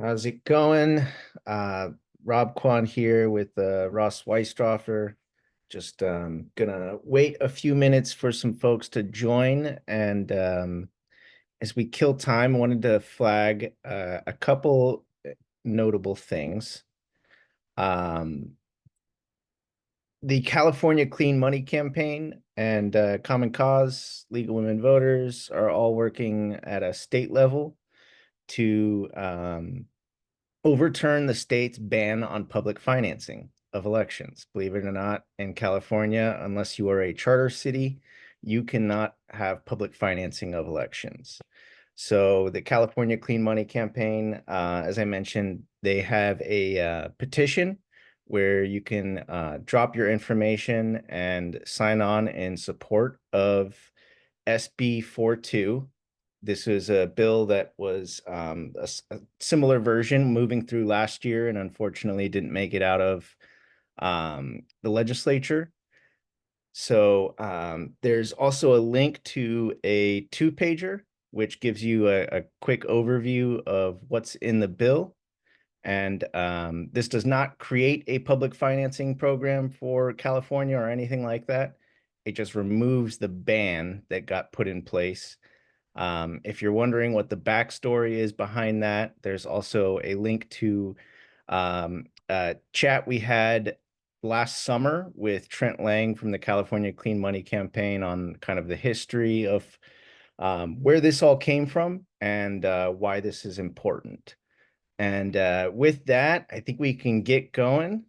How's it going? Uh, Rob Quan here with Ross Weistroffer. Just gonna wait a few minutes for some folks to join. And as we kill time, I wanted to flag a couple notable things. Um, the California Clean Money Campaign and Common Cause, League of Women Voters are all working at a state level to overturn the state's ban on public financing of elections. Believe it or not, in California, unless you are a charter city, you cannot have public financing of elections. So the California Clean Money Campaign, as I mentioned, they have a petition where you can drop your information and sign on in support of SB 42. This is a bill that was a similar version moving through last year and unfortunately didn't make it out of the legislature. So there's also a link to a two-pager, which gives you a quick overview of what's in the bill. And this does not create a public financing program for California or anything like that. It just removes the ban that got put in place. If you're wondering what the backstory is behind that, there's also a link to a chat we had last summer with Trent Lang from the California Clean Money Campaign on kind of the history of where this all came from and why this is important. And with that, I think we can get going.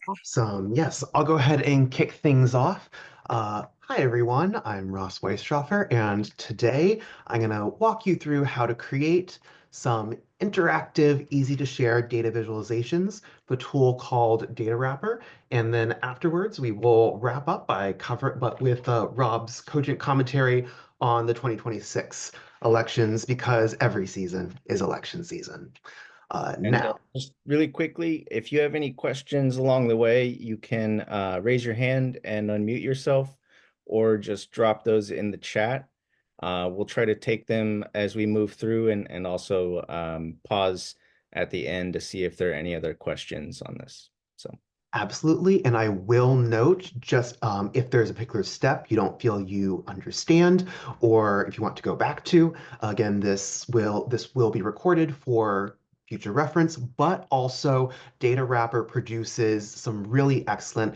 Awesome. Yes, I'll go ahead and kick things off. Hi, everyone. I'm Ross Weistroffer, and today I'm going to walk you through how to create some interactive, easy to share data visualizations with a tool called Data Wrapper. And then afterwards, we will wrap up but with Rob's cogent commentary on the 2026 elections because every season is election season. And Now, just really quickly, if you have any questions along the way, you can raise your hand and unmute yourself, or just drop those in the chat. We'll try to take them as we move through and also pause at the end to see if there are any other questions on this. So, absolutely. And I will note just if there's a particular step you don't feel you understand, or if you want to go back to, again, this will be recorded for future reference, but also Data Wrapper produces some really excellent,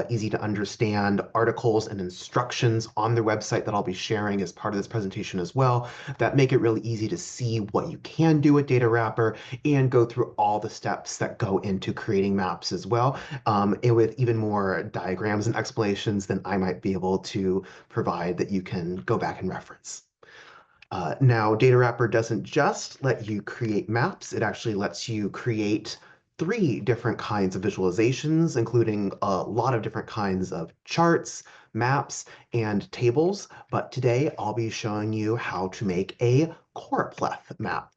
easy to understand articles and instructions on their website that I'll be sharing as part of this presentation as well, that make it really easy to see what you can do with Data Wrapper and go through all the steps that go into creating maps as well, and with even more diagrams and explanations than I might be able to provide that you can go back and reference. Now, Data Wrapper doesn't just let you create maps, it actually lets you create three different kinds of visualizations, including a lot of different kinds of charts, maps, and tables. But today I'll be showing you how to make a choropleth map,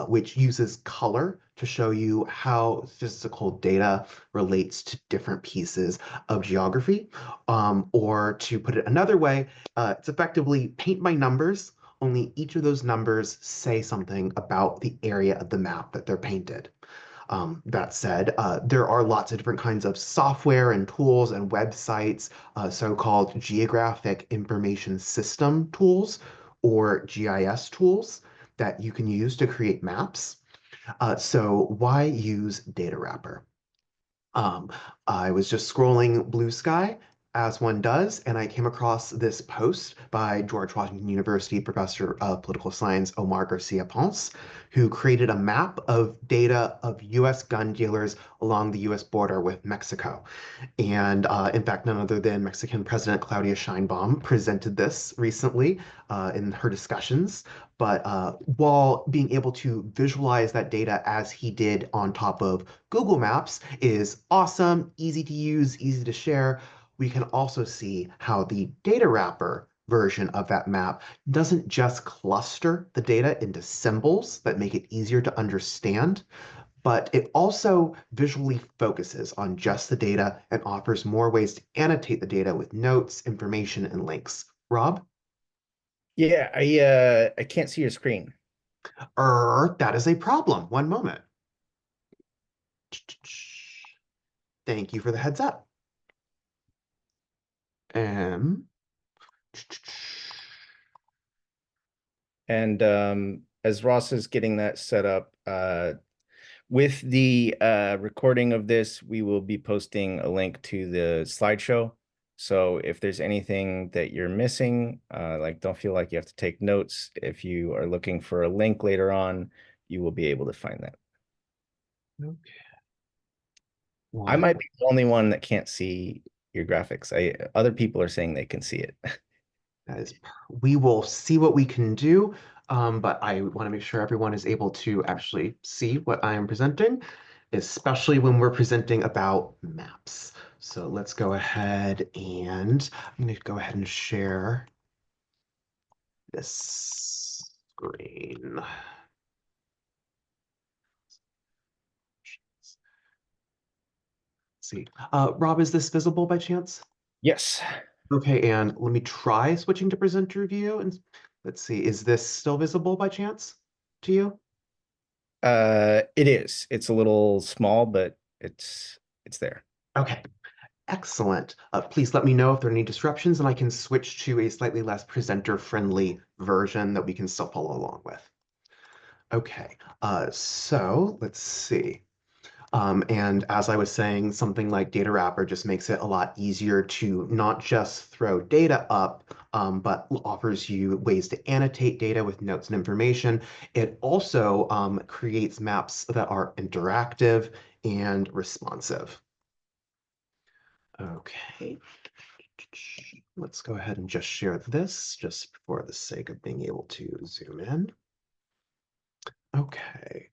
which uses color to show you how physical data relates to different pieces of geography. Or to put it another way, it's effectively paint by numbers, only each of those numbers say something about the area of the map that they're painted. That said, there are lots of different kinds of software and tools and websites, so-called geographic information system tools or GIS tools that you can use to create maps. So why use Data Wrapper? Um, I was just scrolling Blue Sky, as one does, and I came across this post by George Washington University professor of political science Omar Garcia Ponce, who created a map of data of US gun dealers along the US border with Mexico. And in fact, none other than Mexican President Claudia Sheinbaum presented this recently in her discussions. But while being able to visualize that data as he did on top of Google Maps is awesome, easy to use, easy to share, we can also see how the data wrapper version of that map doesn't just cluster the data into symbols that make it easier to understand, but it also visually focuses on just the data and offers more ways to annotate the data with notes, information, and links. Rob? Yeah, I can't see your screen. That is a problem. One moment. Thank you for the heads up. Um, And as Ross is getting that set up, with the recording of this, we will be posting a link to the slideshow. So if there's anything that you're missing, like don't feel like you have to take notes. If you are looking for a link later on, you will be able to find that. okay. I One. might be the only one that can't see your graphics. Other people are saying they can see it. That is, we will see what we can do, but I want to make sure everyone is able to actually see what I am presenting, especially when we're presenting about maps. So let's go ahead and I'm going to go ahead and share this screen. Let's see. Rob, is this visible by chance? Yes. Okay, and let me try switching to presenter view and let's see, is this still visible by chance to you? It is. It's a little small, but it's there. Okay, excellent. Please let me know if there are any disruptions and I can switch to a slightly less presenter-friendly version that we can still follow along with. Okay, so let's see. And as I was saying, something like Data Wrapper just makes it a lot easier to not just throw data up, but offers you ways to annotate data with notes and information. It also creates maps that are interactive and responsive. Okay, let's go ahead and just share this just for the sake of being able to zoom in. Okay.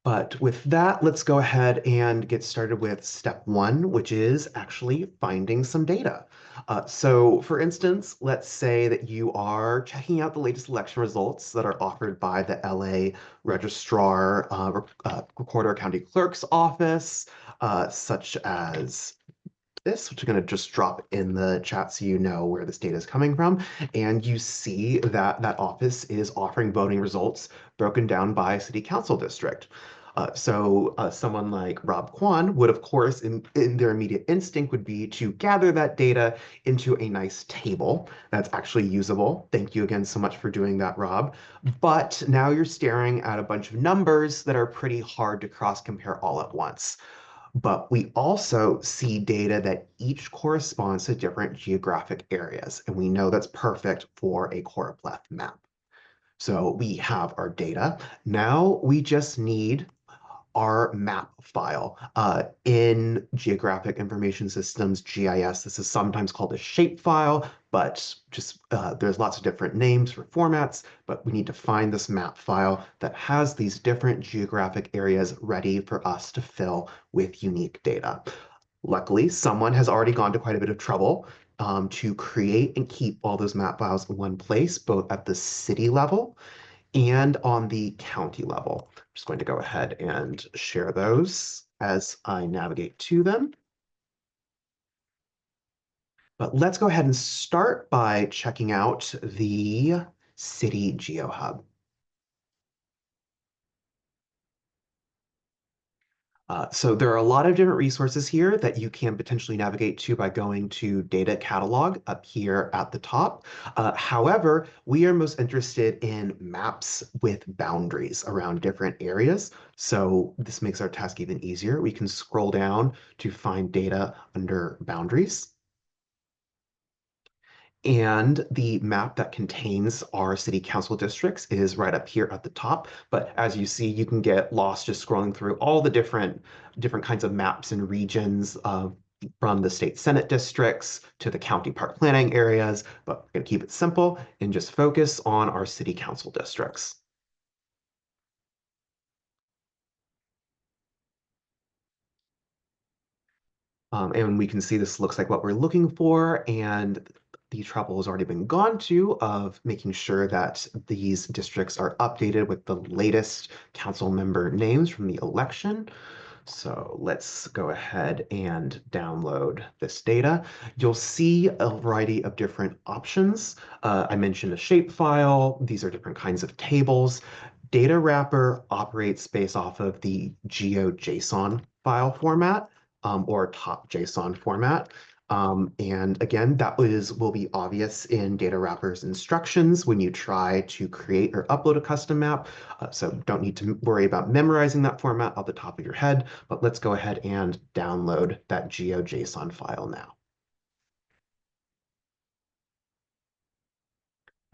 But with that, let's go ahead and get started with step one, which is actually finding some data. So for instance, let's say that you are checking out the latest election results that are offered by the LA Registrar, Recorder County Clerk's Office, such as this, which I'm going to just drop in the chat so you know where this data is coming from. And you see that that office is offering voting results broken down by city council district. Someone like Rob Kwan would, of course, in their immediate instinct would be to gather that data into a nice table that's actually usable. Thank you again so much for doing that, Rob. But now you're staring at a bunch of numbers that are pretty hard to cross compare all at once. But we also see data that each corresponds to different geographic areas, and we know that's perfect for a choropleth map. So we have our data. Now we just need our map file. In geographic information systems, GIS, this is sometimes called a shape file, but just there's lots of different names for formats, but we need to find this map file that has these different geographic areas ready for us to fill with unique data. Luckily, someone has already gone to quite a bit of trouble to create and keep all those map files in one place, both at the city level and on the county level. I'm just going to go ahead and share those as I navigate to them. But let's go ahead and start by checking out the City GeoHub. So there are a lot of different resources here that you can potentially navigate to by going to Data Catalog up here at the top. However, we are most interested in maps with boundaries around different areas. So this makes our task even easier. We can scroll down to find data under boundaries. And the map that contains our city council districts is right up here at the top. But as you see, you can get lost just scrolling through all the different kinds of maps and regions from the state senate districts to the county park planning areas. But we're going to keep it simple and just focus on our city council districts. And we can see this looks like what we're looking for, and the trouble has already been gone to of making sure that these districts are updated with the latest council member names from the election. So let's go ahead and download this data. You'll see a variety of different options. I mentioned a shapefile. These are different kinds of tables. Data wrapper operates based off of the GeoJSON file format or top JSON format. And again, will be obvious in data wrapper's instructions when you try to create or upload a custom map. So don't need to worry about memorizing that format off the top of your head, but let's go ahead and download that GeoJSON file now.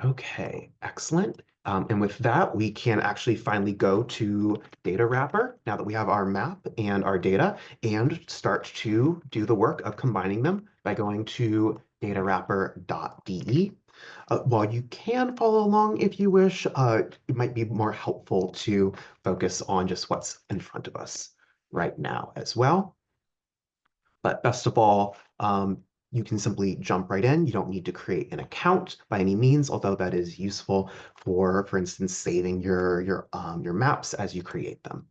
Okay, excellent. And with that, we can actually finally go to Data Wrapper now that we have our map and our data and start to do the work of combining them by going to datawrapper.de. While you can follow along if you wish, it might be more helpful to focus on just what's in front of us right now as well. But best of all, you can simply jump right in. You don't need to create an account by any means, although that is useful for instance, saving your maps as you create them.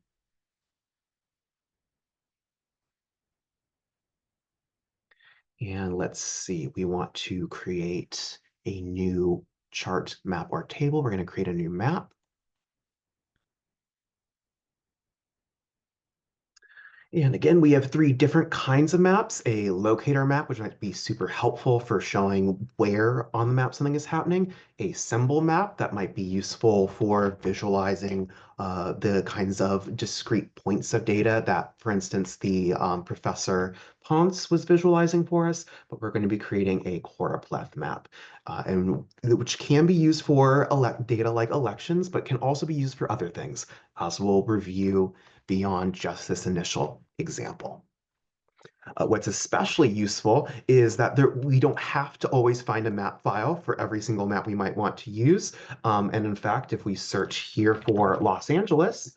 And let's see, we want to create a new chart, map, or table. We're going to create a new map. And again, we have three different kinds of maps. A locator map, which might be super helpful for showing where on the map something is happening. A symbol map that might be useful for visualizing the kinds of discrete points of data that, for instance, the Professor Ponce was visualizing for us. But we're going to be creating a choropleth map, and which can be used for data like elections, but can also be used for other things, as we'll review beyond just this initial example. What's especially useful is that we don't have to always find a map file for every single map we might want to use. And in fact, if we search here for Los Angeles,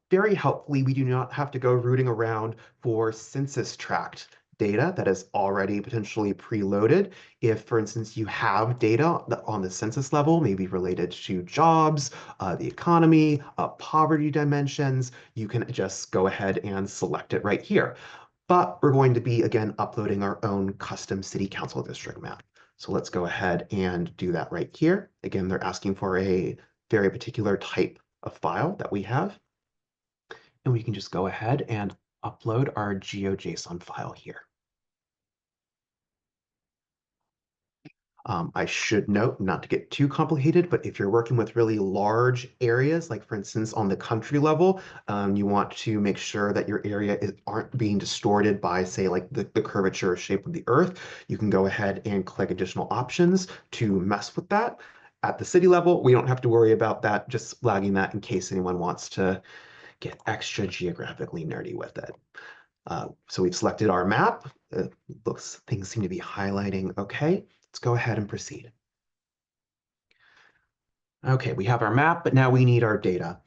very helpfully, we do not have to go rooting around for census tract data that is already potentially preloaded. If, for instance, you have data on the census level, maybe related to jobs, the economy, poverty dimensions, you can just go ahead and select it right here. But we're going to be, again, uploading our own custom city council district map. So let's go ahead and do that right here. Again, they're asking for a very particular type of file that we have. And we can just go ahead and upload our GeoJSON file here. I should note, not to get too complicated, but if you're working with really large areas, like for instance on the country level, you want to make sure that your area aren't being distorted by, say, like the curvature or shape of the Earth. You can go ahead and click additional options to mess with that. At the city level, we don't have to worry about that, just flagging that in case anyone wants to get extra geographically nerdy with it. So we've selected our map. Things seem to be highlighting okay. Let's go ahead and proceed. Okay, we have our map, but now we need our data.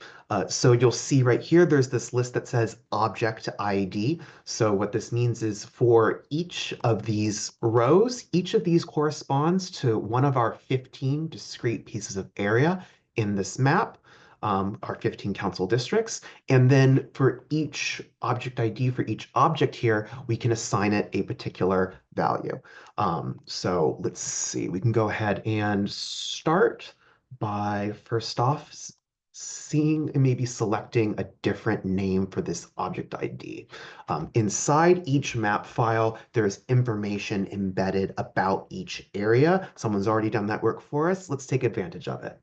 So you'll see right here, there's this list that says object ID. So what this means is for each of these rows, each of these corresponds to one of our 15 discrete pieces of area in this map, our 15 council districts. And then for each object ID, for each object here, we can assign it a particular value. So let's see, we can go ahead and start by first off seeing and maybe selecting a different name for this object ID. Inside each map file, there's information embedded about each area. Someone's already done that work for us. Let's take advantage of it.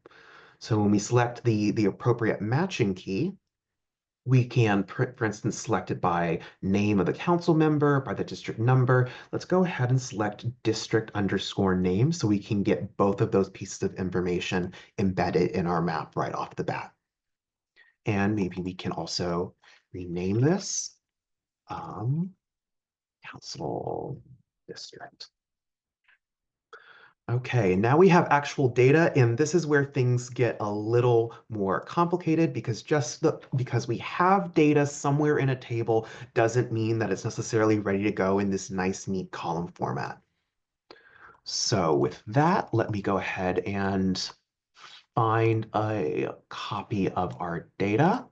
So when we select the appropriate matching key, we can, for instance, select it by name of the council member, by the district number. Let's go ahead and select district underscore name so we can get both of those pieces of information embedded in our map right off the bat. And maybe we can also rename this council district. Okay, now we have actual data, and this is where things get a little more complicated because because we have data somewhere in a table doesn't mean that it's necessarily ready to go in this nice, neat column format. So with that, let me go ahead and find a copy of our data.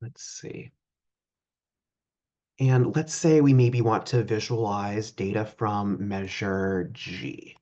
Let's see. And let's say we maybe want to visualize data from measure G.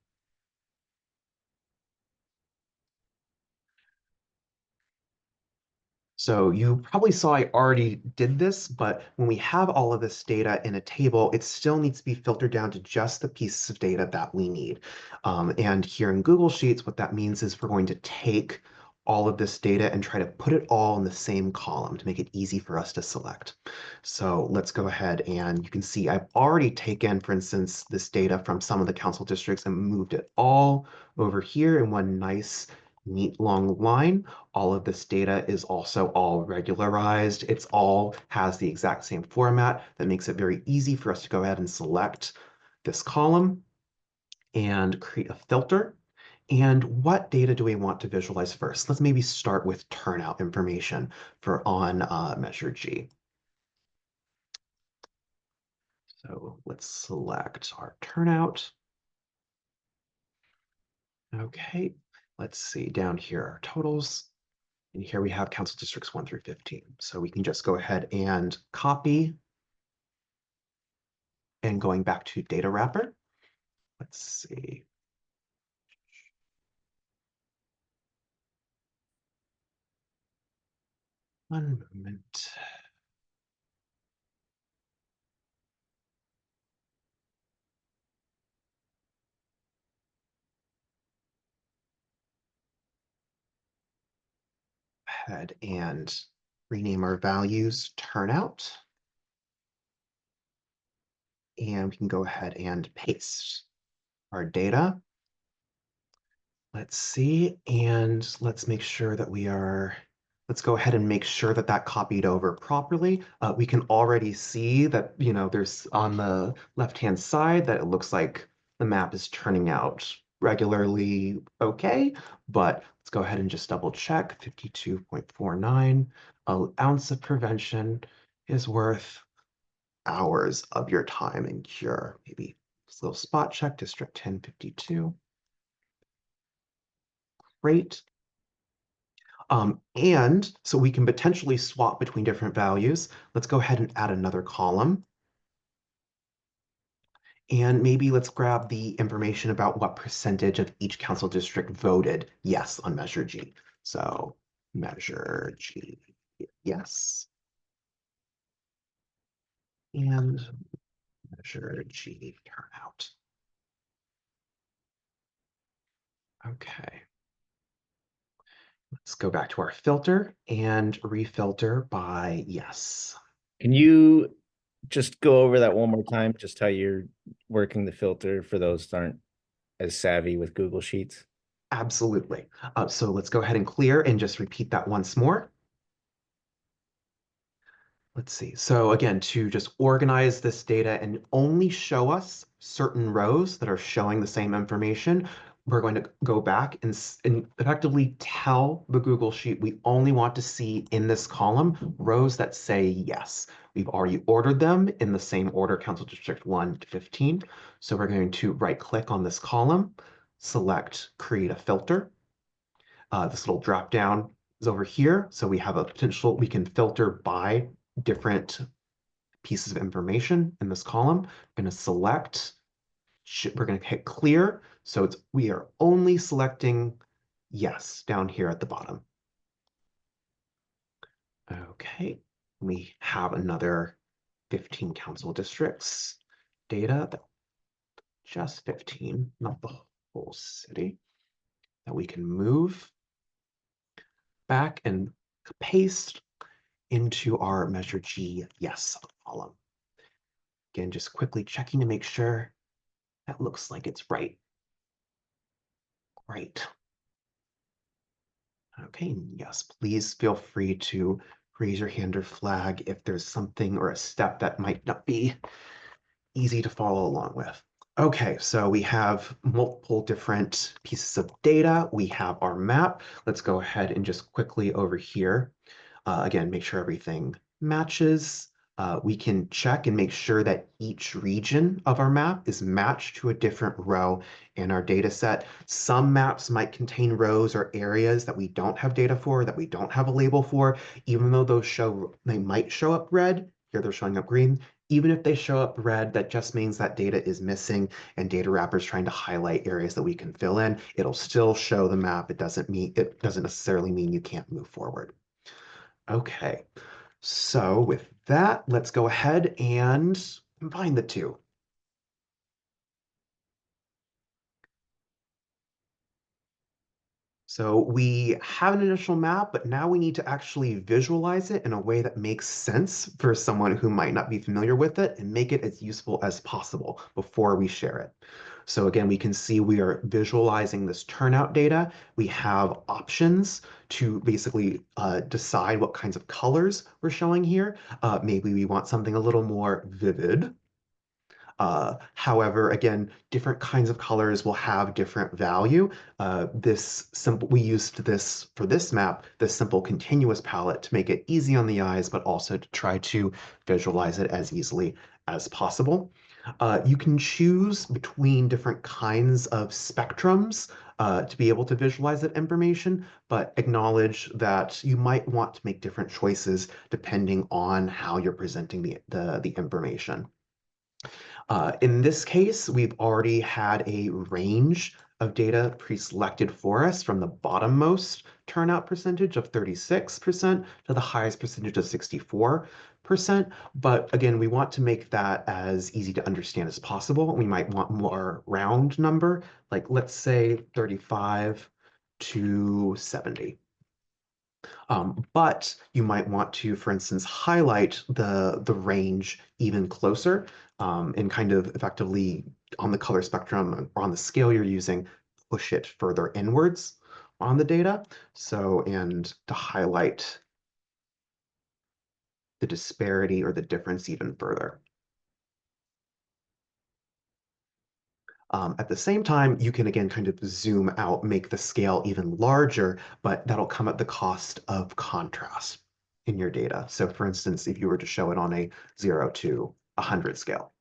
So you probably saw I already did this, but when we have all of this data in a table, it still needs to be filtered down to just the pieces of data that we need. And here in Google Sheets, what that means is we're going to take all of this data and try to put it all in the same column to make it easy for us to select. So let's go ahead and you can see I've already taken, for instance, this data from some of the council districts and moved it all over here in one nice, neat long line. All of this data is also all regularized. It's all has the exact same format that makes it very easy for us to go ahead and select this column and create a filter. And what data do we want to visualize first? Let's maybe start with turnout information for on measure G. So let's select our turnout. Okay, let's see down here, our totals. And here we have council districts 1 through 15. So we can just go ahead and copy and going back to data wrapper. Let's see. One moment. Ahead and rename our values turnout. And we can go ahead and paste our data. Let's see, and let's make sure that let's go ahead and make sure that that copied over properly. We can already see that, there's on the left-hand side that it looks like the map is turning out regularly okay, but let's go ahead and just double check. 52.49, an ounce of prevention is worth hours of your time in cure. Maybe this little spot check, District 1052. Great. And so we can potentially swap between different values. Let's go ahead and add another column. And maybe let's grab the information about what percentage of each council district voted yes on Measure G. So Measure G, yes. And Measure G turnout. Okay. Let's go back to our filter and refilter by yes. Can you just go over that one more time, just how you're working the filter for those that aren't as savvy with Google Sheets? Absolutely. So let's go ahead and clear and just repeat that once more. Let's see. So again, to just organize this data and only show us certain rows that are showing the same information, we're going to go back and effectively tell the Google Sheet we only want to see in this column rows that say yes. We've already ordered them in the same order, Council District 1 to 15. So we're going to right-click on this column, select Create a Filter. This little drop down is over here. So we have a potential, we can filter by different pieces of information in this column. I'm going to select, we're going to hit clear. So we are only selecting yes down here at the bottom. Okay, we have another 15 council districts data, just 15, not the whole city, that we can move back and paste into our measure G yes column. Again, just quickly checking to make sure that looks like it's right. Great. Okay, yes, please feel free to raise your hand or flag if there's something or a step that might not be easy to follow along with. Okay, so we have multiple different pieces of data. We have our map. Let's go ahead and just quickly over here. Again, make sure everything matches. We can check and make sure that each region of our map is matched to a different row in our data set. Some maps might contain rows or areas that we don't have data for, that we don't have a label for, even though they might show up red. Here they're showing up green. Even if they show up red, that just means that data is missing and data wrapper is trying to highlight areas that we can fill in. It'll still show the map. It doesn't necessarily mean you can't move forward. Okay. So with that, let's go ahead and combine the two. So we have an initial map, but now we need to actually visualize it in a way that makes sense for someone who might not be familiar with it and make it as useful as possible before we share it. So again, we can see we are visualizing this turnout data. We have options to basically decide what kinds of colors we're showing here. Maybe we want something a little more vivid. However, again, different kinds of colors will have different value. We used this for this map, this simple continuous palette to make it easy on the eyes, but also to try to visualize it as easily as possible. You can choose between different kinds of spectrums to be able to visualize that information, but acknowledge that you might want to make different choices depending on how you're presenting the information. In this case, we've already had a range of data pre-selected for us from the bottommost turnout percentage of 36% to the highest percentage of 64%. But again, we want to make that as easy to understand as possible. We might want more round number, like let's say 35 to 70. But you might want to, for instance, highlight the range even closer and kind of effectively on the color spectrum or on the scale you're using, push it further inwards on the data. So, and to highlight the disparity or the difference even further. At the same time, you can again kind of zoom out, make the scale even larger, but that'll come at the cost of contrast in your data. So for instance, if you were to show it on a 0 to 100 scale.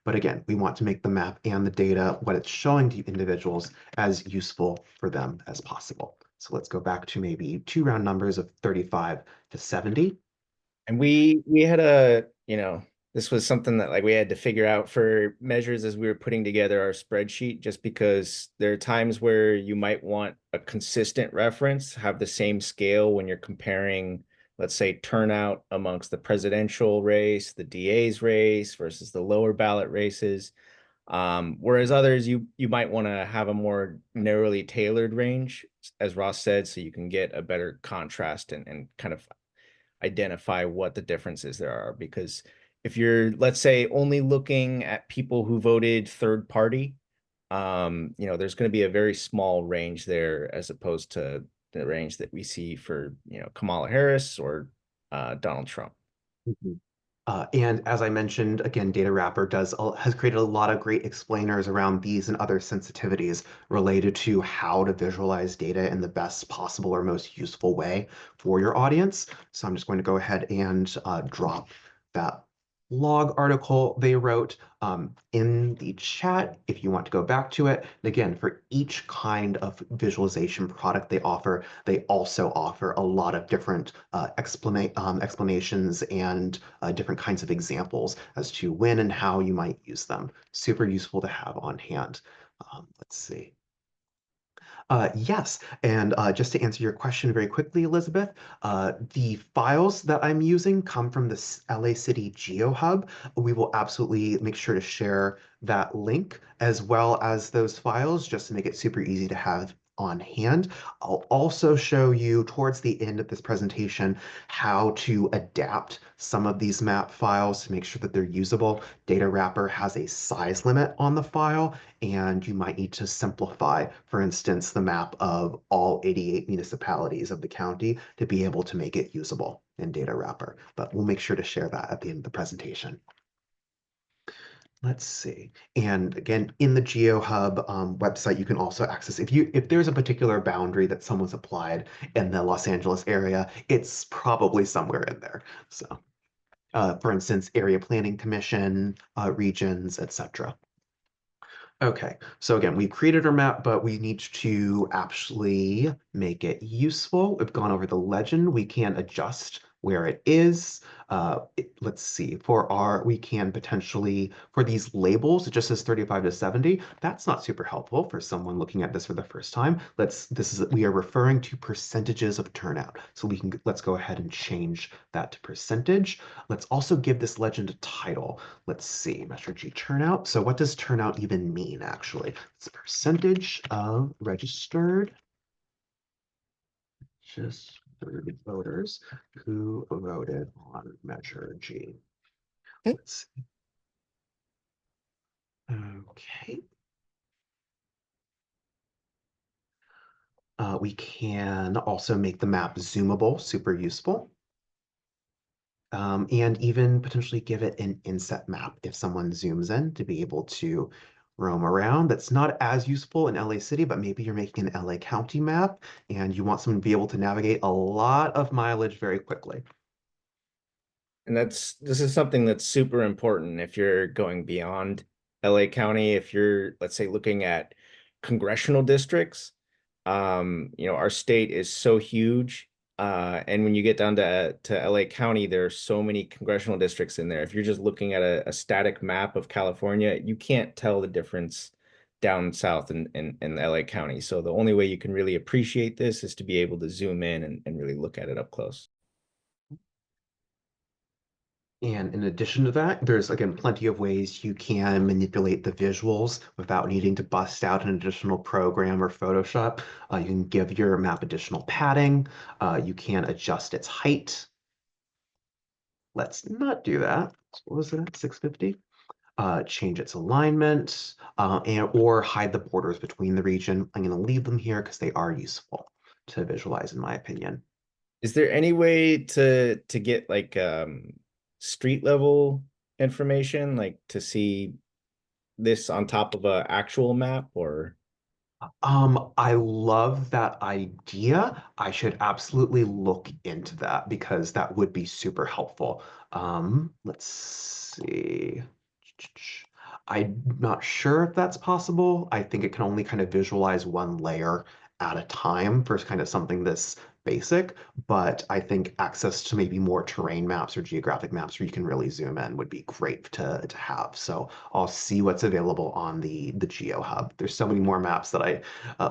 But again, we want to make the map and the data, what it's showing to individuals, as useful for them as possible. So let's go back to maybe two round numbers of 35 to 70. And we had a, this was something that like we had to figure out for measures as we were putting together our spreadsheet, just because there are times where you might want a consistent reference, have the same scale when you're comparing, let's say, turnout amongst the presidential race, the DA's race versus the lower ballot races. Whereas others, you might want to have a more narrowly tailored range, as Ross said, so you can get a better contrast and kind of identify what the differences there are. Because if you're, let's say, only looking at people who voted third party, there's going to be a very small range there as opposed to the range that we see for, Kamala Harris or Donald Trump. Mhm. And as I mentioned, again, Data Wrapper has created a lot of great explainers around these and other sensitivities related to how to visualize data in the best possible or most useful way for your audience. So I'm just going to go ahead and drop that blog article they wrote in the chat if you want to go back to it. And again, for each kind of visualization product they also offer a lot of different explanations and different kinds of examples as to when and how you might use them. Super useful to have on hand. Let's see. Yes, and just to answer your question very quickly, Elizabeth, the files that I'm using come from the LA City GeoHub. We will absolutely make sure to share that link as well as those files just to make it super easy to have on hand. I'll also show you towards the end of this presentation how to adapt some of these map files to make sure that they're usable. Data Wrapper has a size limit on the file, and you might need to simplify, for instance, the map of all 88 municipalities of the county to be able to make it usable in Data Wrapper. But we'll make sure to share that at the end of the presentation. Let's see. And again, in the GeoHub website, you can also access if there's a particular boundary that someone's applied in the Los Angeles area, it's probably somewhere in there. So For instance, area planning commission, regions, etc. Okay, so again, we created our map, but we need to actually make it useful. We've gone over the legend. We can adjust where it is. Let's see, we can potentially, for these labels, it just says 35 to 70. That's not super helpful for someone looking at this for the first time. We are referring to percentages of turnout. So let's go ahead and change that to percentage. Let's also give this legend a title. Let's see, Master G turnout. So what does turnout even mean, actually? It's a percentage of registered voters who voted on Measure G. Let's see. Okay. We can also make the map zoomable, super useful. And even potentially give it an inset map if someone zooms in to be able to roam around. That's not as useful in LA City, but maybe you're making an LA County map and you want someone to be able to navigate a lot of mileage very quickly. And this is something that's super important if you're going beyond LA County, if you're, let's say, looking at congressional districts. Our state is so huge. And when you get down to LA County, there are so many congressional districts in there. If you're just looking at a static map of California, you can't tell the difference down south in LA County. So the only way you can really appreciate this is to be able to zoom in and really look at it up close. And in addition to that, there's again plenty of ways you can manipulate the visuals without needing to bust out an additional program or Photoshop. You can give your map additional padding. You can adjust its height. Let's not do that. What was it? 650? Change its alignment, or hide the borders between the region. I'm going to leave them here because they are useful to visualize, in my opinion. Is there any way to get like street level information, like to see this on top of a actual map or I love that idea. I should absolutely look into that because that would be super helpful. Let's see. I'm not sure if that's possible. I think it can only kind of visualize one layer at a time for kind of something this basic, but I think access to maybe more terrain maps or geographic maps where you can really zoom in would be great to have. So I'll see what's available on the Geo Hub. There's so many more maps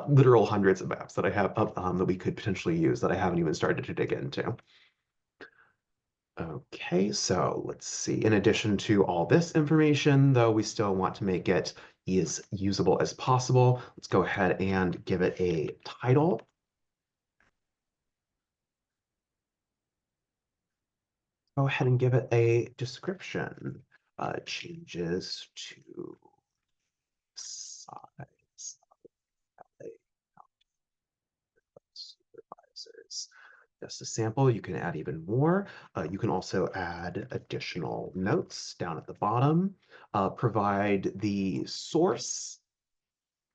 literal hundreds of maps that I have up that we could potentially use that I haven't even started to dig into. Okay, so let's see. In addition to all this information, though, we still want to make it as usable as possible. Let's go ahead and give it a title. Go ahead and give it a description. Changes to size of supervisors. Just a sample, you can add even more. You can also add additional notes down at the bottom. Provide the source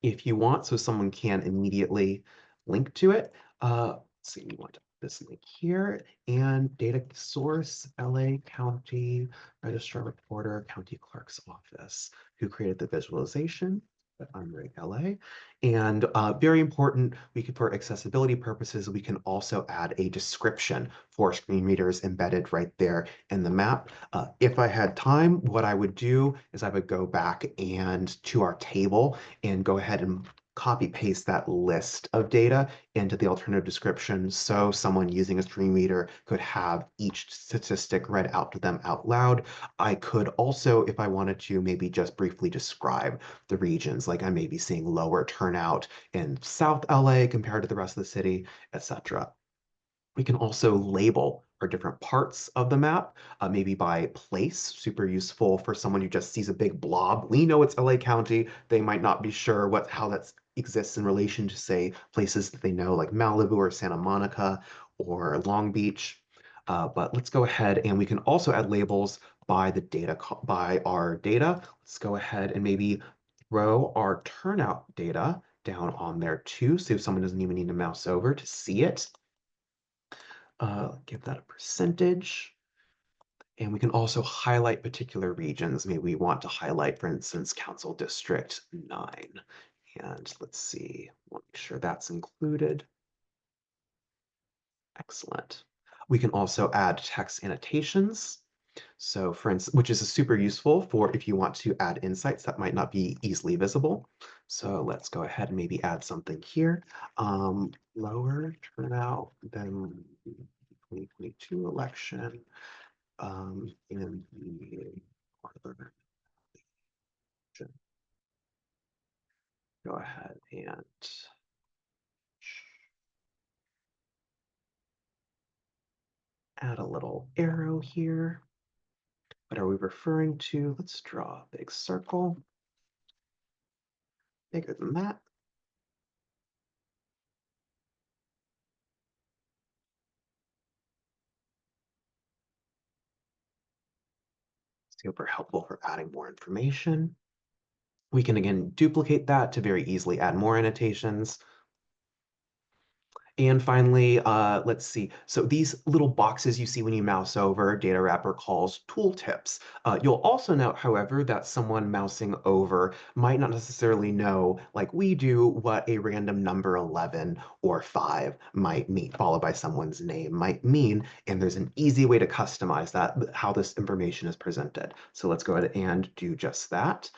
if you want, so someone can immediately link to it. Let's see, we want this link here and data source, LA County Registrar Reporter, County Clerk's Office, who created the visualization. But I'm right, LA. And very important, for accessibility purposes, we can also add a description for screen readers embedded right there in the map. If I had time, what I would do is I would go back and to our table and go ahead and copy paste that list of data into the alternative description so someone using a screen reader could have each statistic read out to them out loud. I could also, if I wanted to, maybe just briefly describe the regions, like I may be seeing lower turnout in South LA compared to the rest of the city, etc. We can also label our different parts of the map, maybe by place, super useful for someone who just sees a big blob. We know it's LA County. They might not be sure how that exists in relation to, say, places that they know like Malibu or Santa Monica or Long Beach. But let's go ahead and we can also add labels by by our data. Let's go ahead and maybe throw our turnout data down on there too, so someone doesn't even need to mouse over to see it. Give that a percentage. And we can also highlight particular regions. Maybe we want to highlight, for instance, Council District 9. And let's see, we'll make sure that's included. Excellent. We can also add text annotations. So for instance, which is super useful for if you want to add insights that might not be easily visible. So let's go ahead and maybe add something here. Lower turnout than the 2022 election in the northern region. Go ahead and add a little arrow here. What are we referring to? Let's draw a big circle, bigger than that. Super helpful for adding more information. We can again duplicate that to very easily add more annotations. And finally, let's see. So these little boxes you see when you mouse over, Data Wrapper calls tooltips. You'll also note, however, that someone mousing over might not necessarily know, like we do, what a random number 11 or 5 might mean, followed by someone's name might mean. And there's an easy way to customize that, how this information is presented. So let's go ahead and do just that.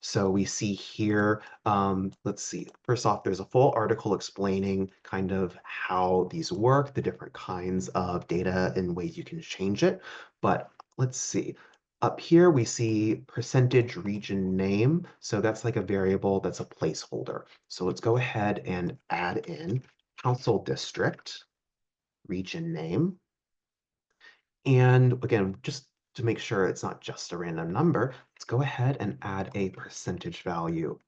So we see here, let's see, first off, there's a full article explaining kind of how these work, the different kinds of data and ways you can change it. But let's see, up here we see percentage region name. So that's like a variable that's a placeholder. So let's go ahead and add in council district region name. And again, just to make sure it's not just a random number, let's go ahead and add a percentage value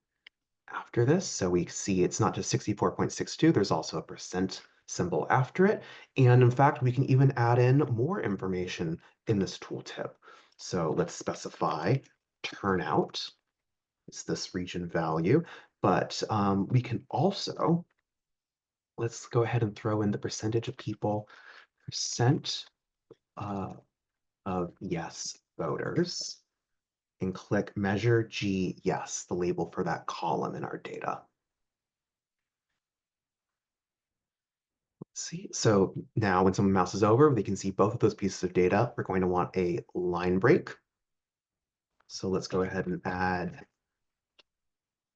after this. So we see it's not just 64.62, there's also a percent symbol after it. And in fact, we can even add in more information in this tooltip. So let's specify turnout, it's this region value, but we can also, let's go ahead and throw in the percentage of people, percent uh, of yes voters, and click Measure G Yes, the label for that column in our data. Let's see, so now when someone mouses over, they can see both of those pieces of data. We're going to want a line break. So let's go ahead and add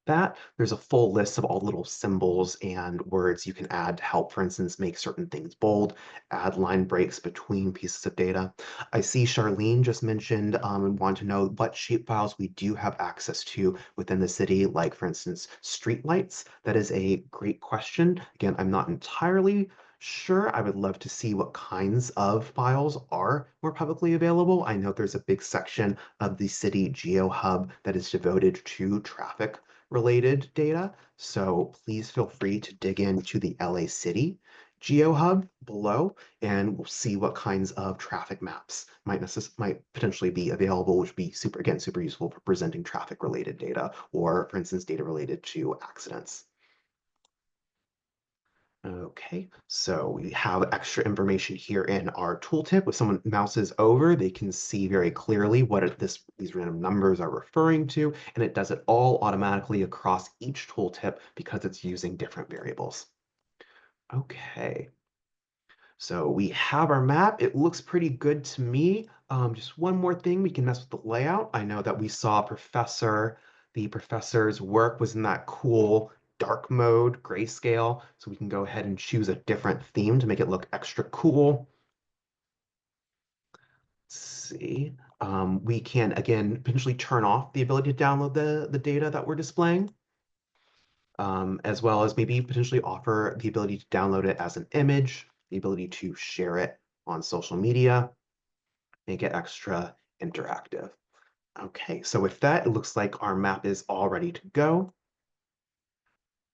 that. There's a full list of all the little symbols and words you can add to help, for instance, make certain things bold, add line breaks between pieces of data. I see Charlene just mentioned and want to know what shapefiles we do have access to within the city, like, for instance, streetlights. That is a great question. Again, I'm not entirely sure. I would love to see what kinds of files are more publicly available. I know there's a big section of the city GeoHub that is devoted to traffic related data. So please feel free to dig into the LA City GeoHub below, and we'll see what kinds of traffic maps might potentially be available, which would be super useful for presenting traffic related data, or for instance, data related to accidents. Okay, so we have extra information here in our tooltip. If someone mouses over, they can see very clearly what these random numbers are referring to, and it does it all automatically across each tooltip because it's using different variables. Okay, so we have our map. It looks pretty good to me. Just one more thing, we can mess with the layout. I know that we saw the professor's work was in that cool dark mode, grayscale. So we can go ahead and choose a different theme to make it look extra cool. Let's see. We can, again, potentially turn off the ability to download the data that we're displaying, as well as maybe potentially offer the ability to download it as an image, the ability to share it on social media, make it extra interactive. Okay, so with that, it looks like our map is all ready to go.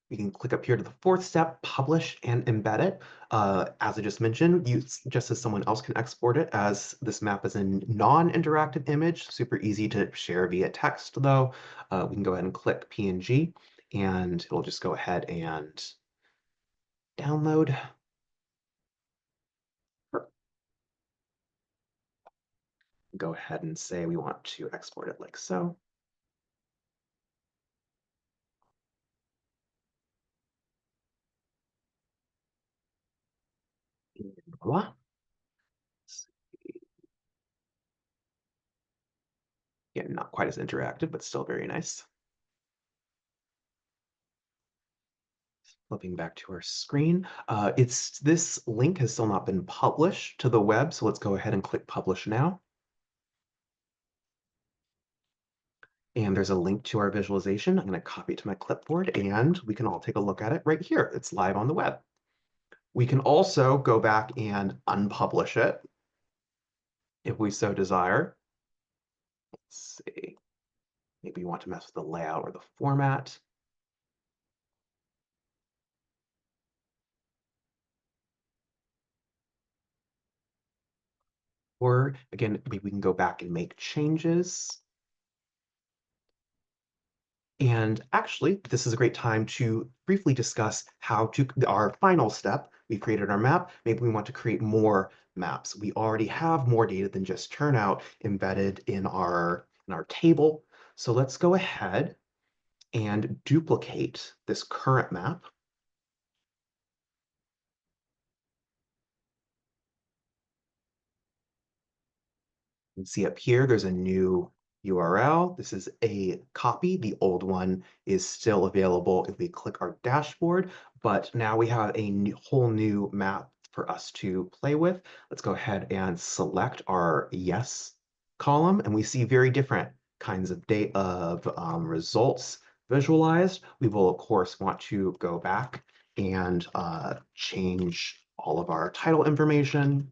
We can click up here to the fourth step, publish and embed it. As I just mentioned, just as someone else can export it, as this map is a non-interactive image, super easy to share via text though. We can go ahead and click PNG and it'll just go ahead and download. Go ahead and say we want to export it like so. And voila. Yeah, not quite as interactive, but still very nice. Flipping back to our screen. This link has still not been published to the web, so let's go ahead and click publish now. And there's a link to our visualization. I'm going to copy it to my clipboard and we can all take a look at it right here. It's live on the web. We can also go back and unpublish it if we so desire. Let's see. Maybe you want to mess with the layout or the format. Or again, maybe we can go back and make changes. And actually, this is a great time to briefly discuss our final step. We've created our map. Maybe we want to create more maps. We already have more data than just turnout embedded in our table. So let's go ahead and duplicate this current map. You can see up here, there's a new URL. This is a copy. The old one is still available if we click our dashboard, but now we have a whole new map for us to play with. Let's go ahead and select our yes column, and we see very different kinds of data results visualized. We will, of course, want to go back and change all of our title information,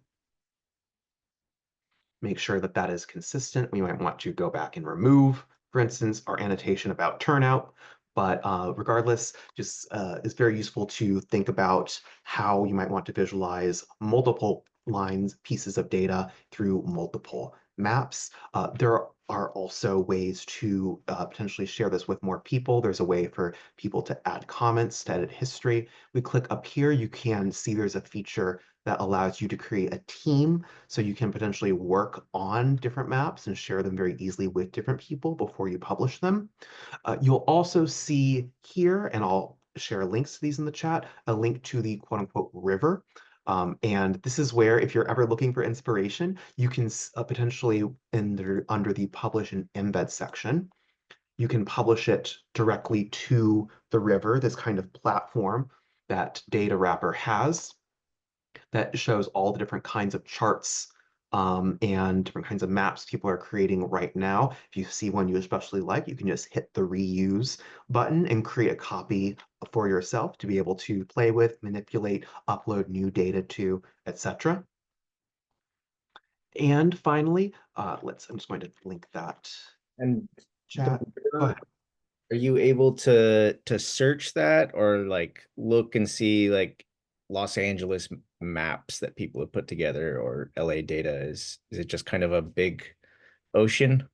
make sure that that is consistent. We might want to go back and remove, for instance, our annotation about turnout. But regardless, just it's very useful to think about how you might want to visualize multiple lines, pieces of data through multiple maps. There are also ways to potentially share this with more people. There's a way for people to add comments, to edit history. We click up here, you can see there's a feature that allows you to create a team so you can potentially work on different maps and share them very easily with different people before you publish them. You'll also see here, and I'll share links to these in the chat, a link to the quote unquote river. And this is where, if you're ever looking for inspiration, you can potentially, under the publish and embed section, you can publish it directly to the river, this kind of platform that Data Wrapper has that shows all the different kinds of charts and different kinds of maps people are creating right now. If you see one you especially like, you can just hit the reuse button and create a copy for yourself to be able to play with, manipulate, upload new data to, etc. And finally, I'm just going to link that And the chat. Go ahead. river, are you able to search that or like look and see like Los Angeles maps that people have put together or LA data? Is it just kind of a big ocean?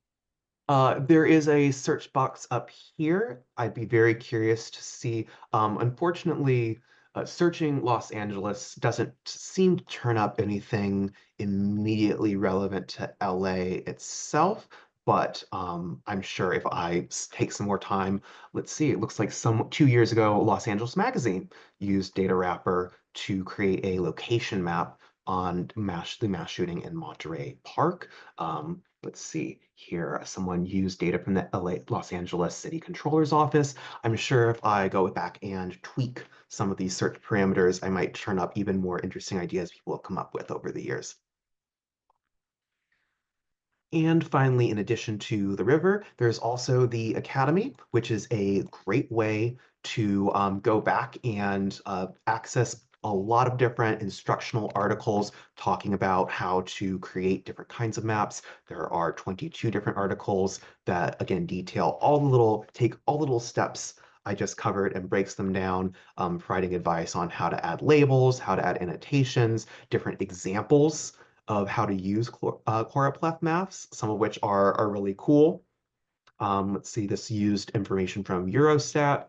There is a search box up here. I'd be very curious to see. Unfortunately, searching Los Angeles doesn't seem to turn up anything immediately relevant to LA itself, but I'm sure if I take some more time, let's see, it looks like 2 years ago, Los Angeles Magazine used Data Wrapper to create a location map on the mass shooting in Monterey Park. Let's see here. Someone used data from the Los Angeles City Controller's Office. I'm sure if I go back and tweak some of these search parameters, I might turn up even more interesting ideas people have come up with over the years. And finally, in addition to the river, there's also the Academy, which is a great way to go back and access a lot of different instructional articles talking about how to create different kinds of maps. There are 22 different articles that, again, take all the little steps I just covered and breaks them down, providing advice on how to add labels, how to add annotations, different examples of how to use choropleth maps, some of which are really cool. Let's see, this used information from Eurostat.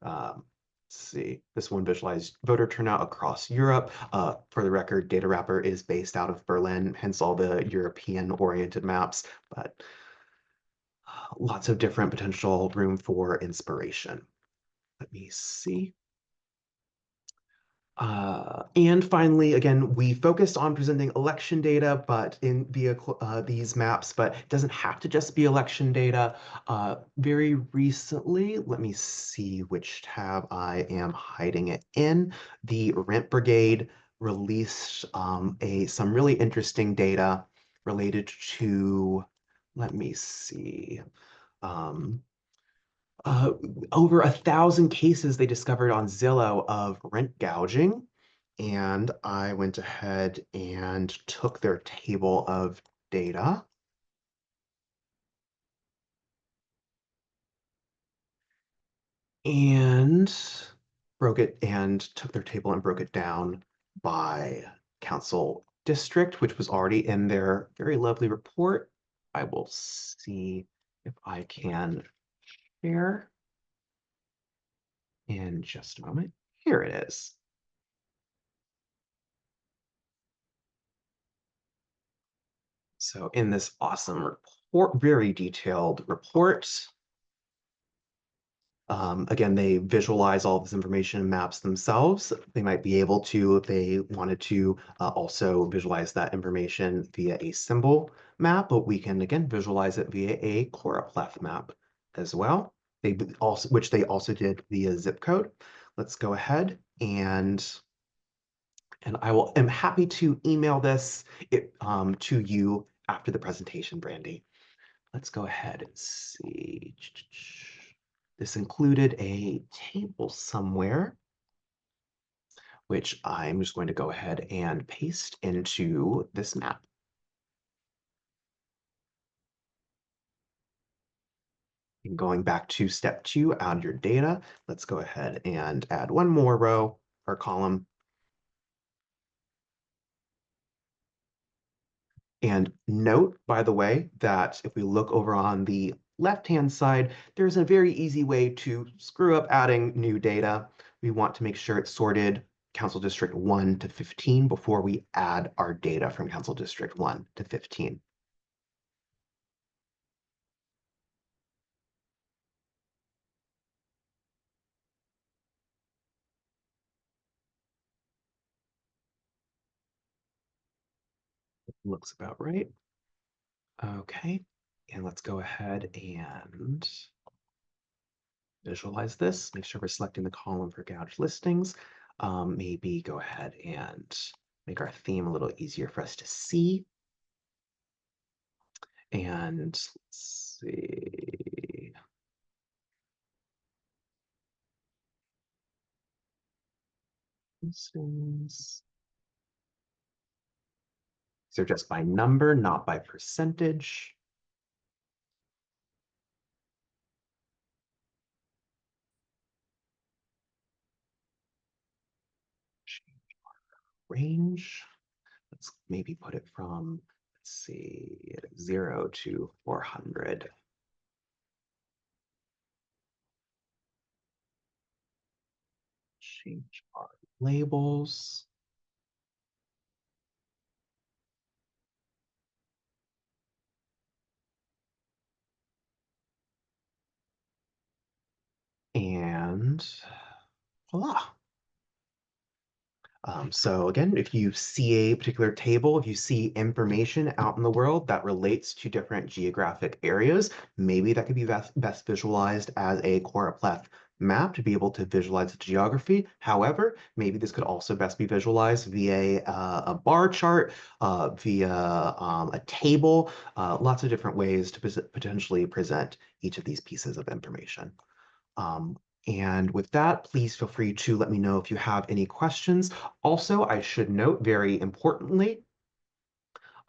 Um, see. This one visualized voter turnout across Europe. For the record, Data Wrapper is based out of Berlin, hence all the European-oriented maps, but lots of different potential room for inspiration. Let me see. And finally, again, we focused on presenting election data, but in via these maps, but it doesn't have to just be election data. Very recently, let me see which tab I am hiding it in. The Rent Brigade released some really interesting data related to, let me see. Um, uh, Over 1,000 cases they discovered on Zillow of rent gouging. And I went ahead and took their table of data and broke it and took their table and broke it down by council district, which was already in their very lovely report. I will see if I can share in just a moment. Here it is. So in this awesome report, very detailed report, again, they visualize all this information in maps themselves. They might be able to, if they wanted to, also visualize that information via a symbol map, but we can, again, visualize it via a choropleth map as well. Which they also did via zip code. Let's go ahead and am happy to email to you after the presentation, Brandy. Let's go ahead and see. This included a table somewhere, which I'm just going to go ahead and paste into this map. And going back to step 2, add your data. Let's go ahead and add one more row or column. And note, by the way, that if we look over on the left-hand side, there's a very easy way to screw up adding new data. We want to make sure it's sorted Council District 1 to 15 before we add our data from Council District 1 to 15. Looks about right. Okay, and let's go ahead and visualize this. Make sure we're selecting the column for gouged listings. Maybe go ahead and make our theme a little easier for us to see. And let's see. These are just by number, not by percentage. Range. Let's maybe put it from, let's see, 0 to 400. Change our labels. And voila. So again, if you see a particular table, if you see information out in the world that relates to different geographic areas, maybe that could be best visualized as a choropleth map to be able to visualize the geography. However, maybe this could also best be visualized via a bar chart, via a table, lots of different ways to potentially present each of these pieces of information. Um, and with that, please feel free to let me know if you have any questions. Also, I should note very importantly,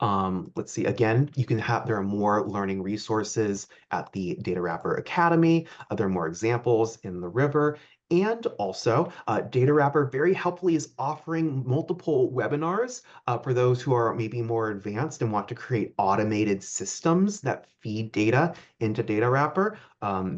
let's see, again, there are more learning resources at the Data Wrapper Academy. There are more examples in the river. And also, Data Wrapper very helpfully is offering multiple webinars for those who are maybe more advanced and want to create automated systems that feed data into Data Wrapper.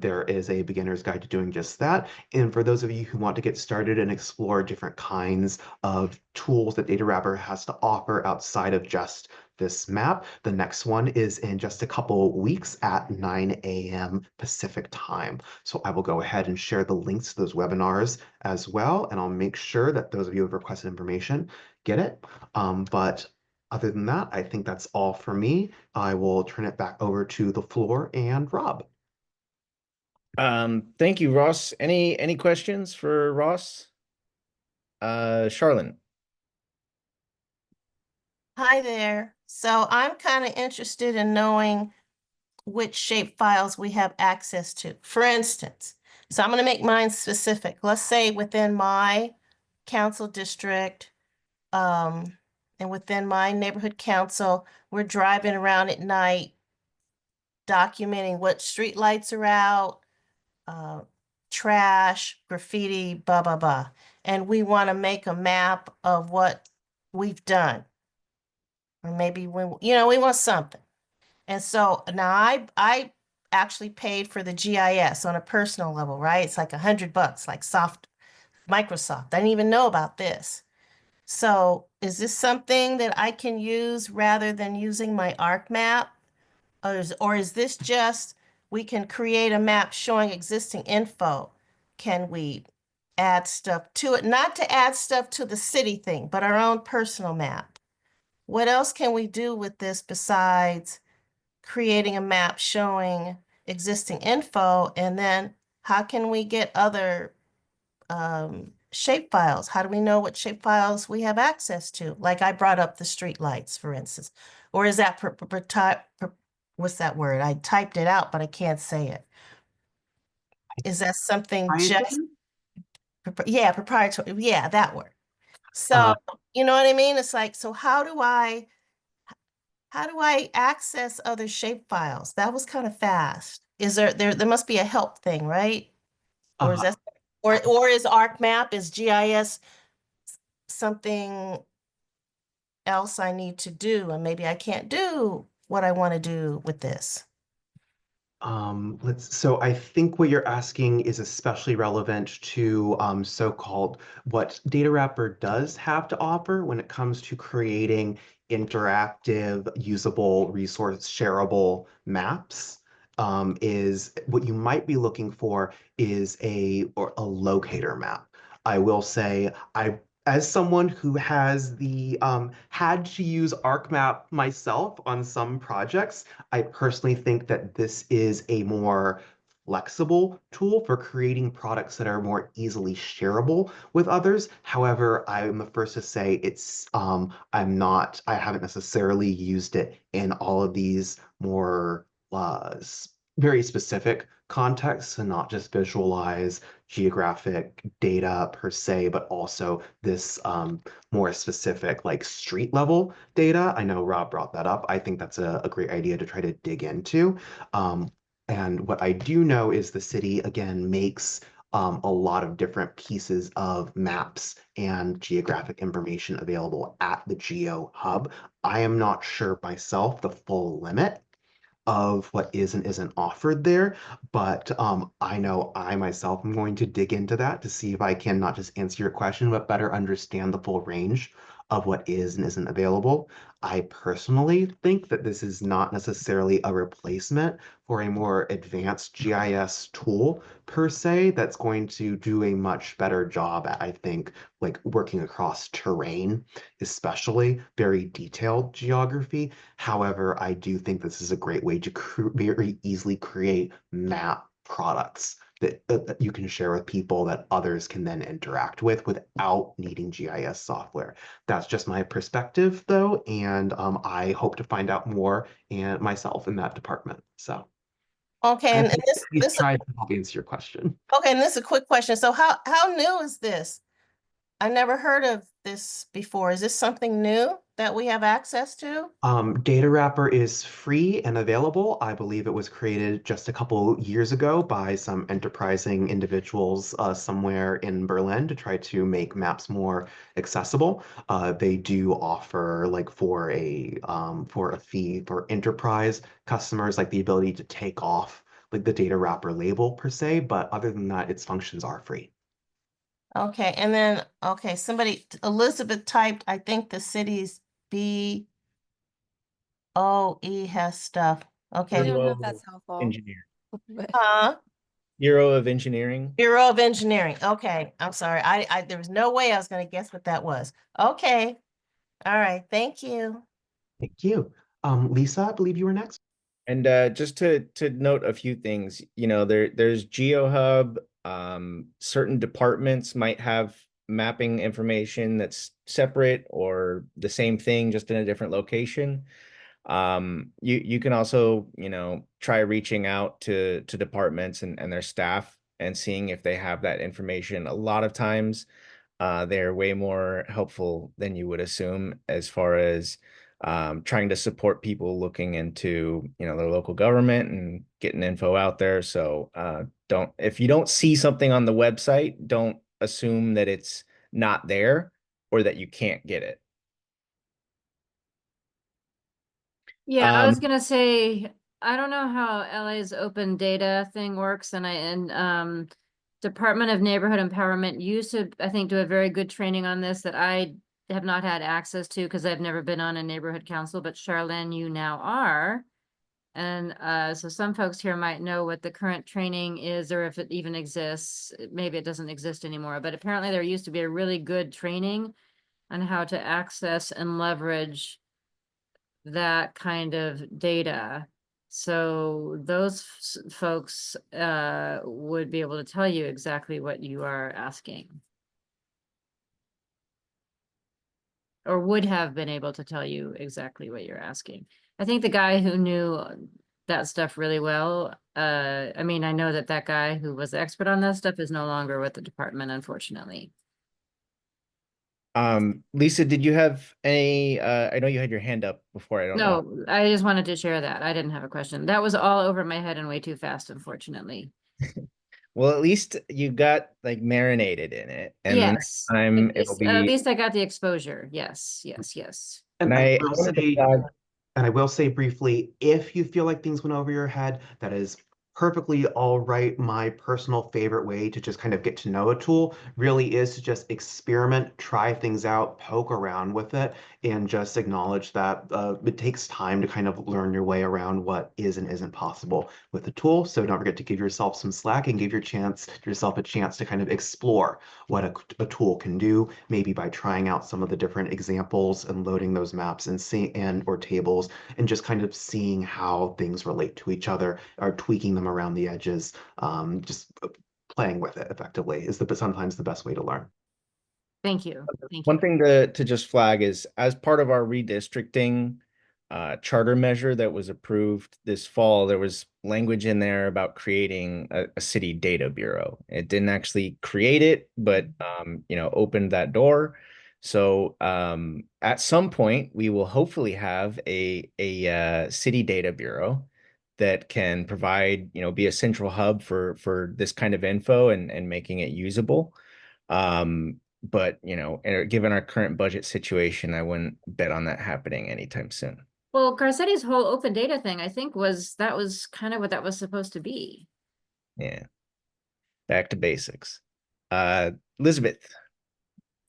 There is a beginner's guide to doing just that. And for those of you who want to get started and explore different kinds of tools that Data Wrapper has to offer outside of just this map, the next one is in just a couple weeks at 9 a.m. Pacific time. So I will go ahead and share the links to those webinars as well, and I'll make sure that those of you who have requested information get it. But other than that, I think that's all for me. I will turn it back over to the floor and Rob. Thank you, Ross. Any questions for Ross? Charlene. Hi there. So I'm kind of interested in knowing which shape files we have access to. For instance, so I'm going to make mine specific. Let's say within my council district, and within my neighborhood council, we're driving around at night documenting what street lights are out, uh, trash, graffiti, blah, blah, blah. And we want to make a map of what we've done. Or maybe when, we want something. And so now I actually paid for the GIS on a personal level, right? It's like $100, like soft Microsoft. I didn't even know about this. So is this something that I can use rather than using my ArcMap? Or is this just we can create a map showing existing info? Can we add stuff to it? Not to add stuff to the city thing, but our own personal map. What else can we do with this besides creating a map showing existing info? And then how can we get other shape files? How do we know what shape files we have access to? Like I brought up the street lights, for instance. Or is that what's that word? I typed it out, but I can't say it. Is that something just, Proprietary? yeah, proprietary? Yeah, that word. Uh, So, you know what I mean? It's like, so how do I access other shape files? That was kind of fast. Is there must be a help thing, right? Or is uh, that or is ArcMap, is GIS something else I need to do and maybe I can't do what I want to do with this? so I think what you're asking is especially relevant to so-called what Data Wrapper does have to offer when it comes to creating interactive, usable, resource shareable maps. Is what you might be looking for is a locator map. I will say as someone who has the had to use ArcMap myself on some projects, I personally think that this is a more flexible tool for creating products that are more easily shareable with others. However, I'm the first to say I haven't necessarily used it in all of these more very specific contexts and not just visualize geographic data per se, but also this more specific like street level data. I know Rob brought that up. I think that's a great idea to try to dig into. Um, and what I do know is the city, again, makes a lot of different pieces of maps and geographic information available at the Geo Hub. I am not sure myself the full limit of what is and isn't offered there. But I know I myself am going to dig into that to see if I can not just answer your question, but better understand the full range of what is and isn't available. I personally think that this is not necessarily a replacement for a more advanced GIS tool per se that's going to do a much better job at, I think, like working across terrain, especially very detailed geography. However, I do think this is a great way to very easily create map products that you can share with people that others can then interact with without needing GIS software. That's just my perspective, though, and I hope to find out more and myself in that department. So Okay, I and, hope and this he's this tried to help answer your question. okay, and this is a quick question. So how new is this? I never heard of this before. Is this something new that we have access to? Data Wrapper is free and available. I believe it was created just a couple years ago by some enterprising individuals somewhere in Berlin to try to make maps more accessible. They do offer, like, for a fee for enterprise customers, like the ability to take off like the Data Wrapper label per se, but other than that, its functions are free. Okay, and then, okay, Elizabeth typed, I think the city's BOE has stuff. I Okay. don't know Bureau if of that's helpful. Engineering. But Bureau of Engineering. Bureau of Engineering. Okay, I'm sorry. There was no way I was gonna guess what that was. Okay, all right, thank you. Thank you. Lisa, I believe you were next. And just to note a few things, there's GeoHub. Certain departments might have mapping information that's separate or the same thing, just in a different location. You can also, try reaching out to departments and their staff and seeing if they have that information. A lot of times, they're way more helpful than you would assume as far as trying to support people looking into, their local government and getting info out there. So don't if you don't see something on the website, don't assume that it's not there or that you can't get it. Yeah, I was Um, gonna say, I don't know how LA's open data thing works, and Department of Neighborhood Empowerment used to, I think, do a very good training on this that I have not had access to because I've never been on a neighborhood council, but Charlene, you now are. And so some folks here might know what the current training is or if it even exists. Maybe it doesn't exist anymore, but apparently there used to be a really good training on how to access and leverage that kind of data. So those folks would be able to tell you exactly what you are asking. Or would have been able to tell you exactly what you're asking. I think the guy who knew that stuff really well, I mean, I know that that guy who was the expert on that stuff is no longer with the department, unfortunately. Lisa, did you have any, I know you had your hand up before, I don't know. No, I just wanted to share that. I didn't have a question. That was all over my head and way too fast, unfortunately. Well, at least you got like marinated in it, and the next Yes, time it'll at be. least I got the exposure. Yes, yes, yes. And And I I will wanted to say, flag. And I will say briefly, if you feel like things went over your head, that is perfectly all right. My personal favorite way to just kind of get to know a tool really is to just experiment, try things out, poke around with it, and just acknowledge that it takes time to kind of learn your way around what is and isn't possible with the tool. So don't forget to give yourself some slack and give yourself a chance to kind of explore what a tool can do, maybe by trying out some of the different examples and loading those maps and or tables and just kind of seeing how things relate to each other or tweaking them around the edges. Just playing with it effectively is sometimes the best way to learn. Thank you. Thank One you. thing to just flag is as part of our redistricting charter measure that was approved this fall, there was language in there about creating a city data bureau. It didn't actually create it, but opened that door. So at some point, we will hopefully have a city data bureau that can provide, be a central hub for this kind of info and making it usable. But given our current budget situation, I wouldn't bet on that happening anytime soon. Well, Garcetti's whole open data thing, I think that was kind of what that was supposed to be. Yeah, back to basics. Elizabeth.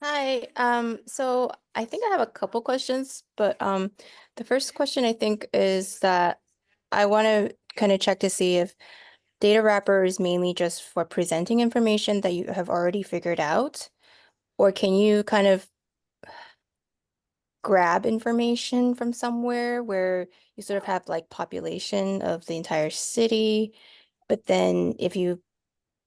hi, so I think I have a couple questions, but the first question I think is that I want to kind of check to see if data wrapper is mainly just for presenting information that you have already figured out, or can you kind of grab information from somewhere where you sort of have like population of the entire city, but then if you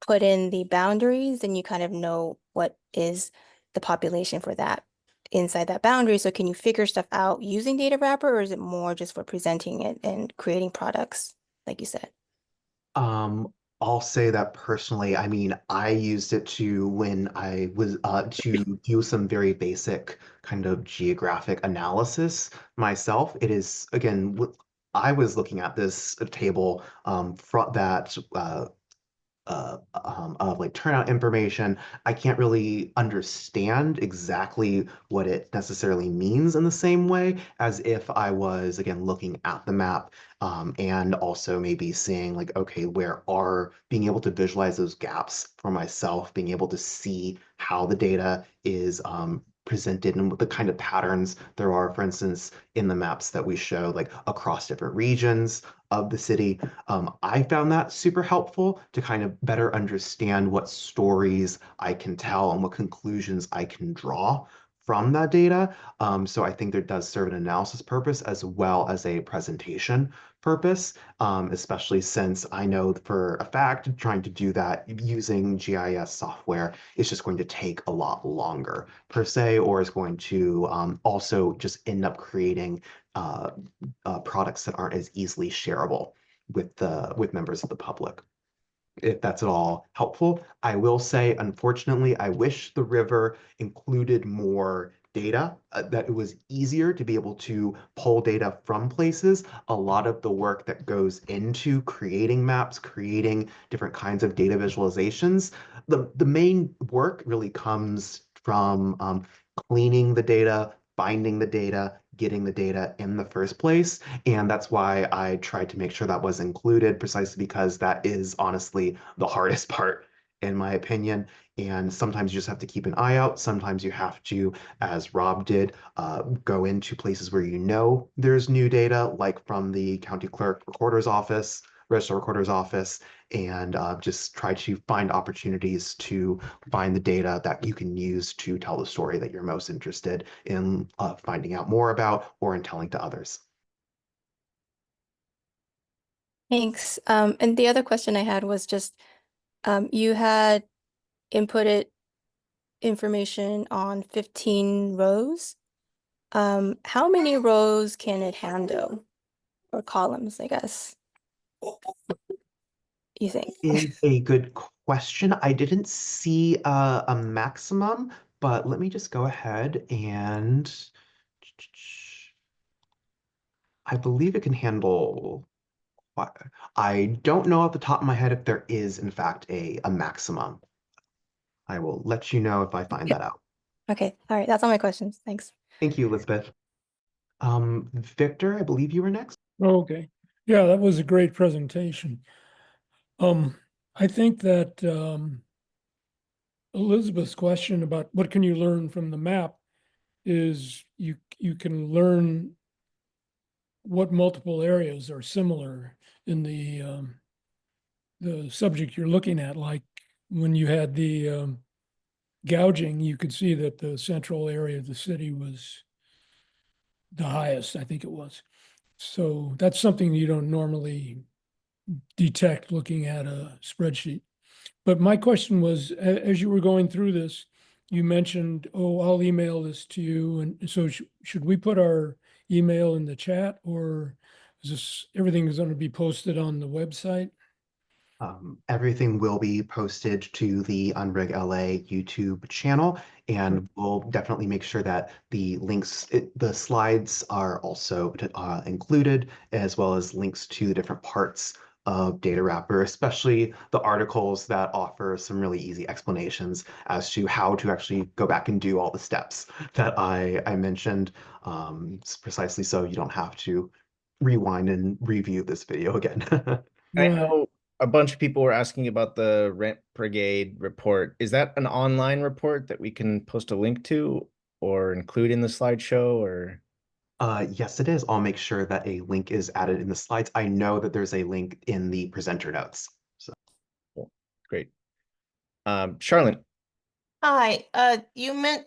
put in the boundaries, then you kind of know what is the population for that inside that boundary. So can you figure stuff out using data wrapper, or is it more just for presenting it and creating products, like you said? Um, I'll say that personally, I mean, I used it to when I was to do some very basic kind of geographic analysis myself. It is again, I was looking at this table from that of like turnout information. I can't really understand exactly what it necessarily means in the same way as if I was, again, looking at the map and also maybe seeing like, okay, where are being able to visualize those gaps for myself, being able to see how the data is presented and what the kind of patterns there are, for instance, in the maps that we show, like across different regions of the city. I found that super helpful to kind of better understand what stories I can tell and what conclusions I can draw from that data. So I think there does serve an analysis purpose as well as a presentation purpose, especially since I know for a fact trying to do that using GIS software is just going to take a lot longer per se, or is going to also just end up creating uh, products that aren't as easily shareable with members of the public. If that's at all helpful, I will say, unfortunately, I wish the river included more data, that it was easier to be able to pull data from places. A lot of the work that goes into creating maps, creating different kinds of data visualizations, the main work really comes from cleaning the data, finding the data, getting the data in the first place. And that's why I tried to make sure that was included, precisely because that is honestly the hardest part, in my opinion. And sometimes you just have to keep an eye out. Sometimes you have to, as Rob did, go into places where you know there's new data, like from the county clerk recorder's office, register recorder's office, and just try to find opportunities to find the data that you can use to tell the story that you're most interested in finding out more about or in telling to others. Thanks. And the other question I had was just, you had inputted information on 15 rows. How many rows can it handle? Or columns, I guess, you think? Is a good question. I didn't see a maximum, but let me just go ahead and I believe it can handle. I don't know off the top of my head if there is, in fact, a maximum. I will let you know if I find that out. Okay, all right, that's all my questions. Thanks. Thank you, Elizabeth. Victor, I believe you were next. Okay. Yeah, that was a great presentation. I think that Elizabeth's question about what can you learn from the map is you can learn what multiple areas are similar in the subject you're looking at. Like when you had the gouging, you could see that the central area of the city was the highest, I think it was. So that's something you don't normally detect looking at a spreadsheet. But my question was, as you were going through this, you mentioned, oh, I'll email this to you. And so should we put our email in the chat, or is this everything is going to be posted on the website? Everything will be posted to the Unreg LA YouTube channel, and we'll definitely make sure that the links, the slides are also included, as well as links to the different parts of Data Wrapper, especially the articles that offer some really easy explanations as to how to actually go back and do all the steps that I mentioned, precisely so you don't have to rewind and review this video again. I Right. know a bunch of people were asking about the Rent Brigade report. Is that an online report that we can post a link to or include in the slideshow or? Yes, it is. I'll make sure that a link is added in the slides. I know that there's a link in the presenter notes. So Cool. Great. Charlotte, Hi, you meant,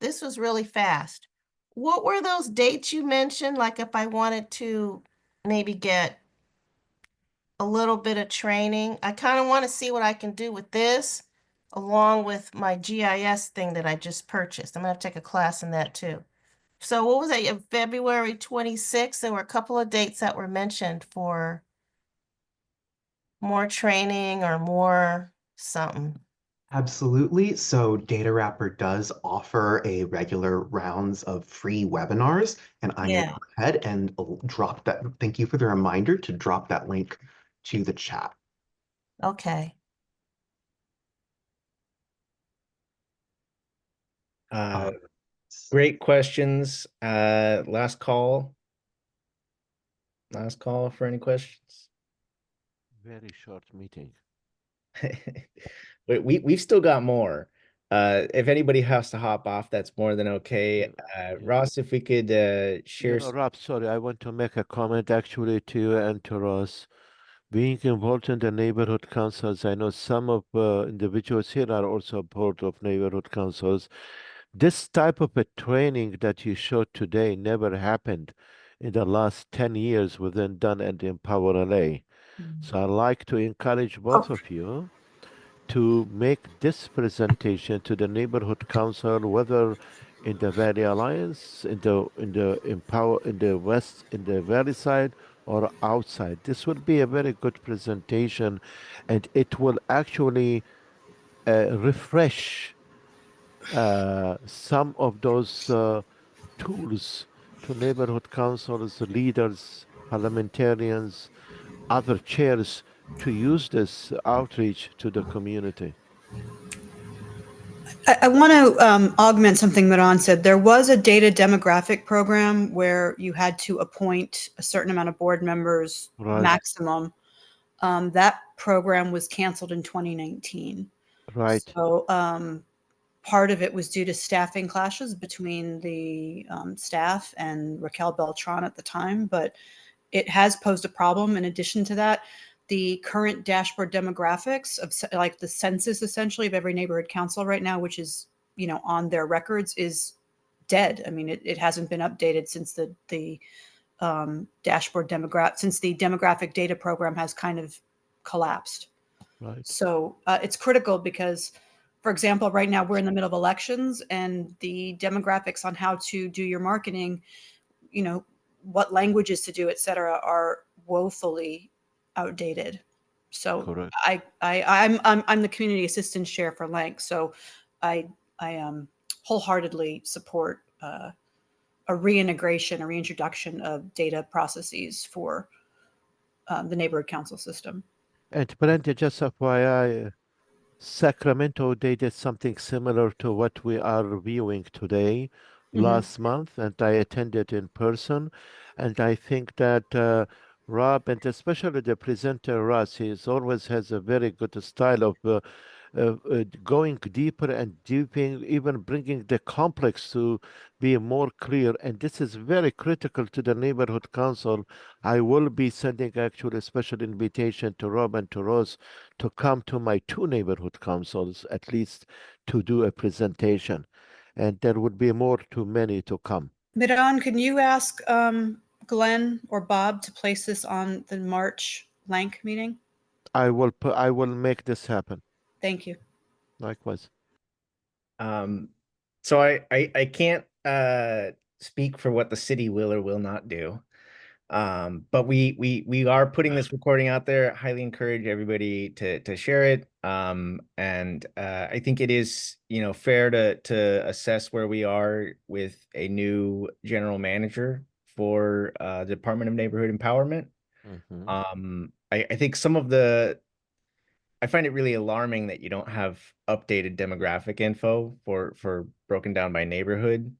this was really fast. What were those dates you mentioned? Like if I wanted to maybe get a little bit of training, I kind of want to see what I can do with this along with my GIS thing that I just purchased. I'm gonna have to take a class in that too. So what was it, February 26th? There were a couple of dates that were mentioned for more training or more something? Absolutely. So Data Wrapper does offer a regular rounds of free webinars, and I'm going to Yeah, go ahead and drop that. Thank you for the reminder to drop that link to the chat. okay. Uh, Um, great questions. Last call. Last call for any questions. Very short meeting. We've still got more. If anybody has to hop off, that's more than okay. Yeah. Ross, if we could share. Rob, sorry, I want to make a comment actually to you and to Ross. Being involved in the neighborhood councils, I know some of individuals here are also part of neighborhood councils. This type of a training that you showed today never happened in the last 10 years within Dun and Empower LA. So I'd like to encourage both of you to make this presentation to the neighborhood council, whether in the Valley Alliance, in the Empower, in the West, in the Valley side, or outside. This will be a very good presentation, and it will actually refresh some of those tools to neighborhood councils, leaders, parliamentarians, other chairs to use this outreach to the community. I want to augment something Madan said. There was a data demographic program where you had to appoint a certain amount of board members Right, maximum. That program was canceled in 2019. right, So part of it was due to staffing clashes between the staff and Raquel Beltran at the time, but it has posed a problem. In addition to that, the current dashboard demographics of like the census essentially of every neighborhood council right now, which is, on their records, is dead. I mean, it hasn't been updated since the dashboard demographic, since the demographic data program has kind of collapsed. right. So it's critical because, for example, right now we're in the middle of elections, and the demographics on how to do your marketing, what languages to do, et cetera, are woefully outdated. So Correct. I'm the community assistance chair for Lank, so I wholeheartedly support a reintegration, a reintroduction of data processes for the neighborhood council system. And Brenda, just FYI, Sacramento, they did something similar to what we are reviewing today last month, and I attended in person. And I think that Rob, and especially the presenter Russ, he always has a very good style of going deeper and deepening, even bringing the complex to be more clear. And this is very critical to the neighborhood council. I will be sending actually a special invitation to Rob and to Rose to come to my two neighborhood councils at least to do a presentation. And there would be more too many to come. Miran, can you ask Glenn or Bob to place this on the March Lank meeting? I will make this happen. Thank you. Likewise. So I can't speak for what the city will or will not do. But we are putting this recording out there. Highly encourage everybody to share it. And I think it is, fair to assess where we are with a new general manager for the Department of Neighborhood Empowerment. I think I find it really alarming that you don't have updated demographic info for broken down by neighborhood,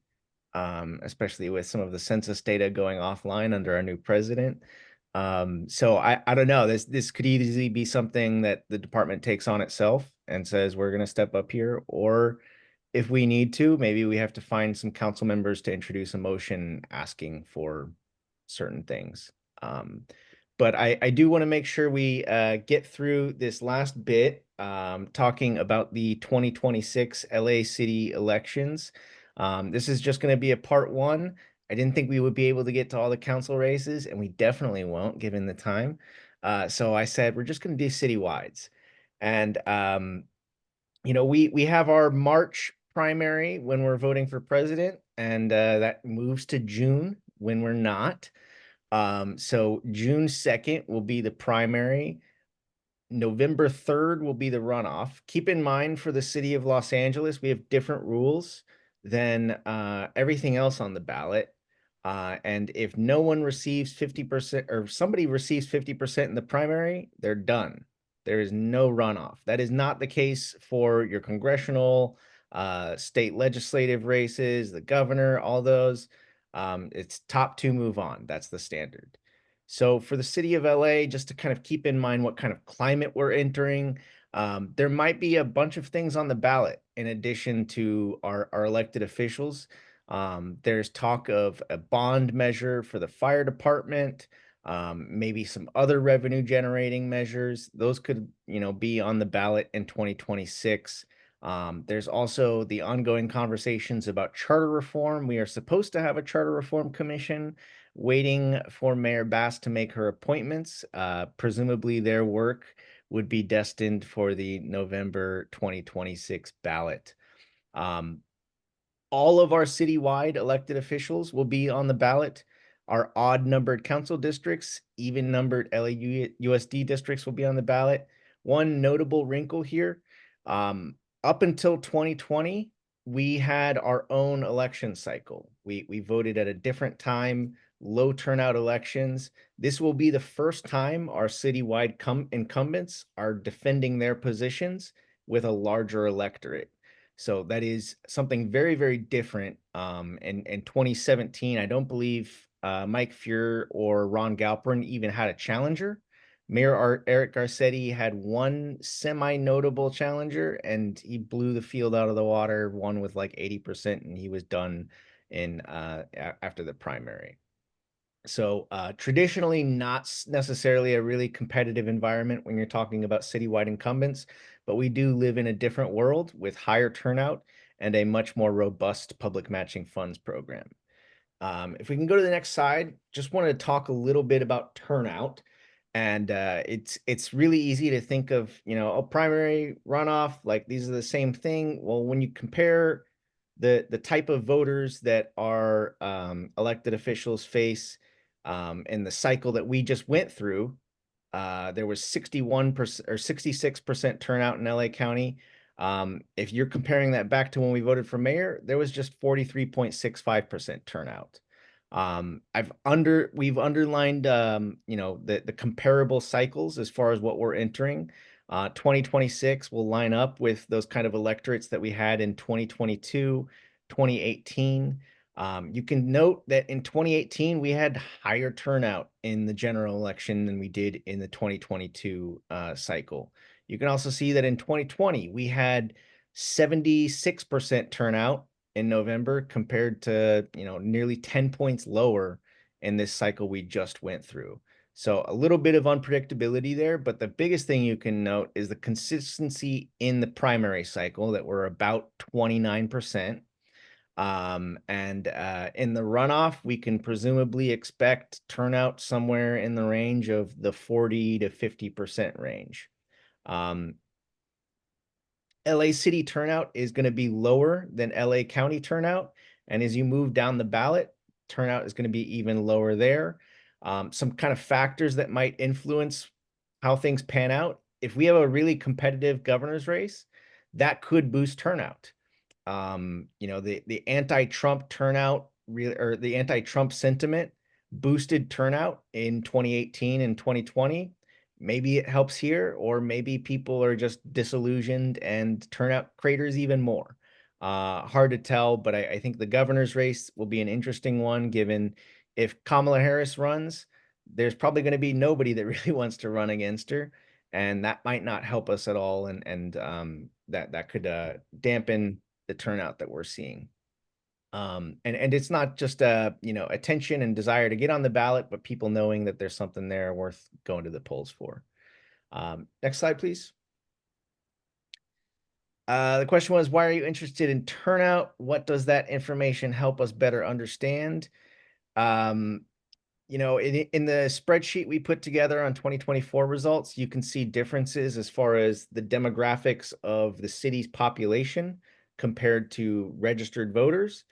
especially with some of the census data going offline under our new president. So I don't know. This could easily be something that the department takes on itself and says we're going to step up here, or if we need to, maybe we have to find some council members to introduce a motion asking for certain things. But I do want to make sure we get through this last bit, talking about the 2026 LA City elections. This is just going to be a part one. I didn't think we would be able to get to all the council races, and we definitely won't given the time. So I said we're just going to do citywides. And we have our March primary when we're voting for president, and that moves to June when we're not. So June 2nd will be the primary. November 3rd will be the runoff. Keep in mind, for the city of Los Angeles, we have different rules than everything else on the ballot. And if no one receives 50% or somebody receives 50% in the primary, they're done. There is no runoff. That is not the case for your congressional, state legislative races, the governor, all those. It's top two, move on. That's the standard. So for the city of LA, just to kind of keep in mind what kind of climate we're entering, there might be a bunch of things on the ballot in addition to our elected officials. There's talk of a bond measure for the fire department, maybe some other revenue generating measures. Those could, be on the ballot in 2026. There's also the ongoing conversations about charter reform. We are supposed to have a charter reform commission waiting for Mayor Bass to make her appointments. Presumably their work would be destined for the November 2026 ballot. All of our citywide elected officials will be on the ballot. Our odd numbered council districts, even numbered LAUSD districts will be on the ballot. One notable wrinkle here, up until 2020, we had our own election cycle. We voted at a different time, low turnout elections. This will be the first time our citywide incumbents are defending their positions with a larger electorate. So that is something very, very different. In 2017, I don't believe Mike Fuhr or Ron Galperin even had a challenger. Mayor Eric Garcetti had one semi-notable challenger, and he blew the field out of the water, won with like 80%, and he was done in after the primary. So traditionally not necessarily a really competitive environment when you're talking about citywide incumbents, but we do live in a different world with higher turnout and a much more robust public matching funds program. If we can go to the next slide, just wanted to talk a little bit about turnout. And it's really easy to think of, a primary runoff, like these are the same thing. Well, when you compare the type of voters that our elected officials face in the cycle that we just went through, there was 61% or 66% turnout in LA County. If you're comparing that back to when we voted for mayor, there was just 43.65% turnout. We've underlined, the comparable cycles as far as what we're entering. 2026 will line up with those kind of electorates that we had in 2022, 2018. You can note that in 2018, we had higher turnout in the general election than we did in the 2022 cycle. You can also see that in 2020, we had 76% turnout in November compared to, nearly 10 points lower in this cycle we just went through. So a little bit of unpredictability there, but the biggest thing you can note is the consistency in the primary cycle that we're about 29%. And in the runoff, we can presumably expect turnout somewhere in the range of the 40 to 50% range. LA City turnout is going to be lower than LA County turnout. And as you move down the ballot, turnout is going to be even lower there. Some kind of factors that might influence how things pan out. If we have a really competitive governor's race, that could boost turnout. The anti-Trump turnout or the anti-Trump sentiment boosted turnout in 2018 and 2020. Maybe it helps here, or maybe people are just disillusioned and turnout craters even more. Hard to tell, but I think the governor's race will be an interesting one, given if Kamala Harris runs, there's probably going to be nobody that really wants to run against her, and that might not help us at all, and that could dampen the turnout that we're seeing. And it's not just attention and desire to get on the ballot, but people knowing that there's something there worth going to the polls for. Next slide, please. The question was, why are you interested in turnout? What does that information help us better understand? In the spreadsheet we put together on 2024 results, you can see differences as far as the demographics of the city's population compared to registered voters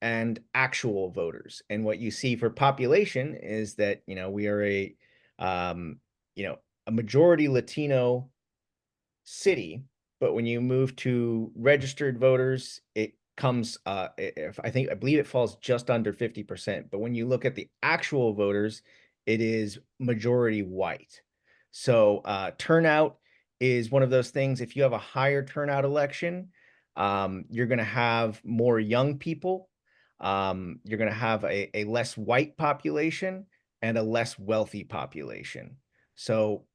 and actual voters. And what you see for population is that, we are a majority Latino city, but when you move to registered voters, it comes if I believe it falls just under 50%. But when you look at the actual voters, it is majority white. So turnout is one of those things. If you have a higher turnout election, you're going to have more young people. You're going to have a less white population and a less wealthy population. So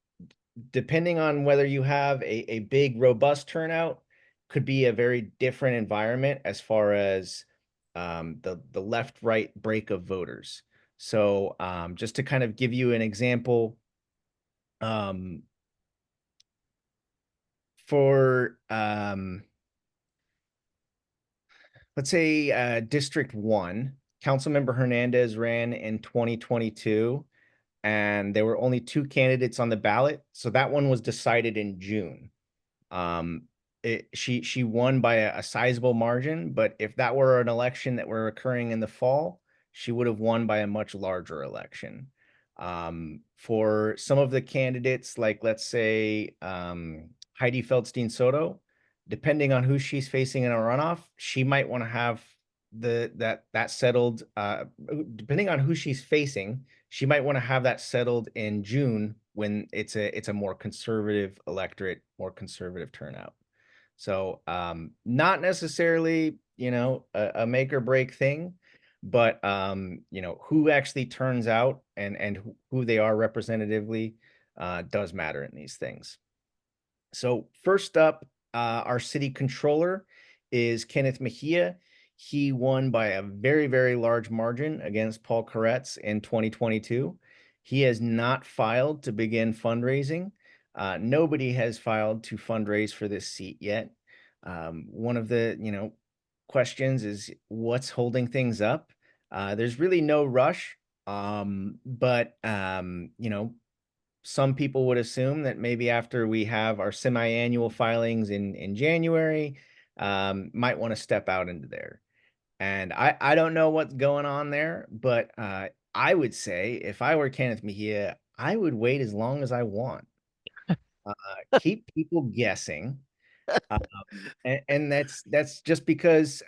depending on whether you have a big, robust turnout, could be a very different environment as far as the left-right break of voters. So just to kind of give you an example, um, for let's say District 1, Councilmember Hernandez ran in 2022, and there were only 2 candidates on the ballot. So that one was decided in June. Um, she won by a sizable margin, but if that were an election that were occurring in the fall, she would have won by a much larger election. For some of the candidates, like let's say Heidi Feldstein Soto, depending on who she's facing in a runoff, she might want to have that settled. Depending on who she's facing, she might want to have that settled in June when it's a more conservative electorate, more conservative turnout. So not necessarily, a make or break thing, but who actually turns out and who they are representatively does matter in these things. So first up, our city controller is Kenneth Mejia. He won by a very, very large margin against Paul Koretz in 2022. He has not filed to begin fundraising. Nobody has filed to fundraise for this seat yet. One of the, questions is what's holding things up? There's really no rush, but some people would assume that maybe after we have our semi-annual filings in January, might want to step out into there. And I don't know what's going on there, but I would say if I were Kenneth Mejia, I would wait as long as I want. Keep people guessing. Um, and that's just because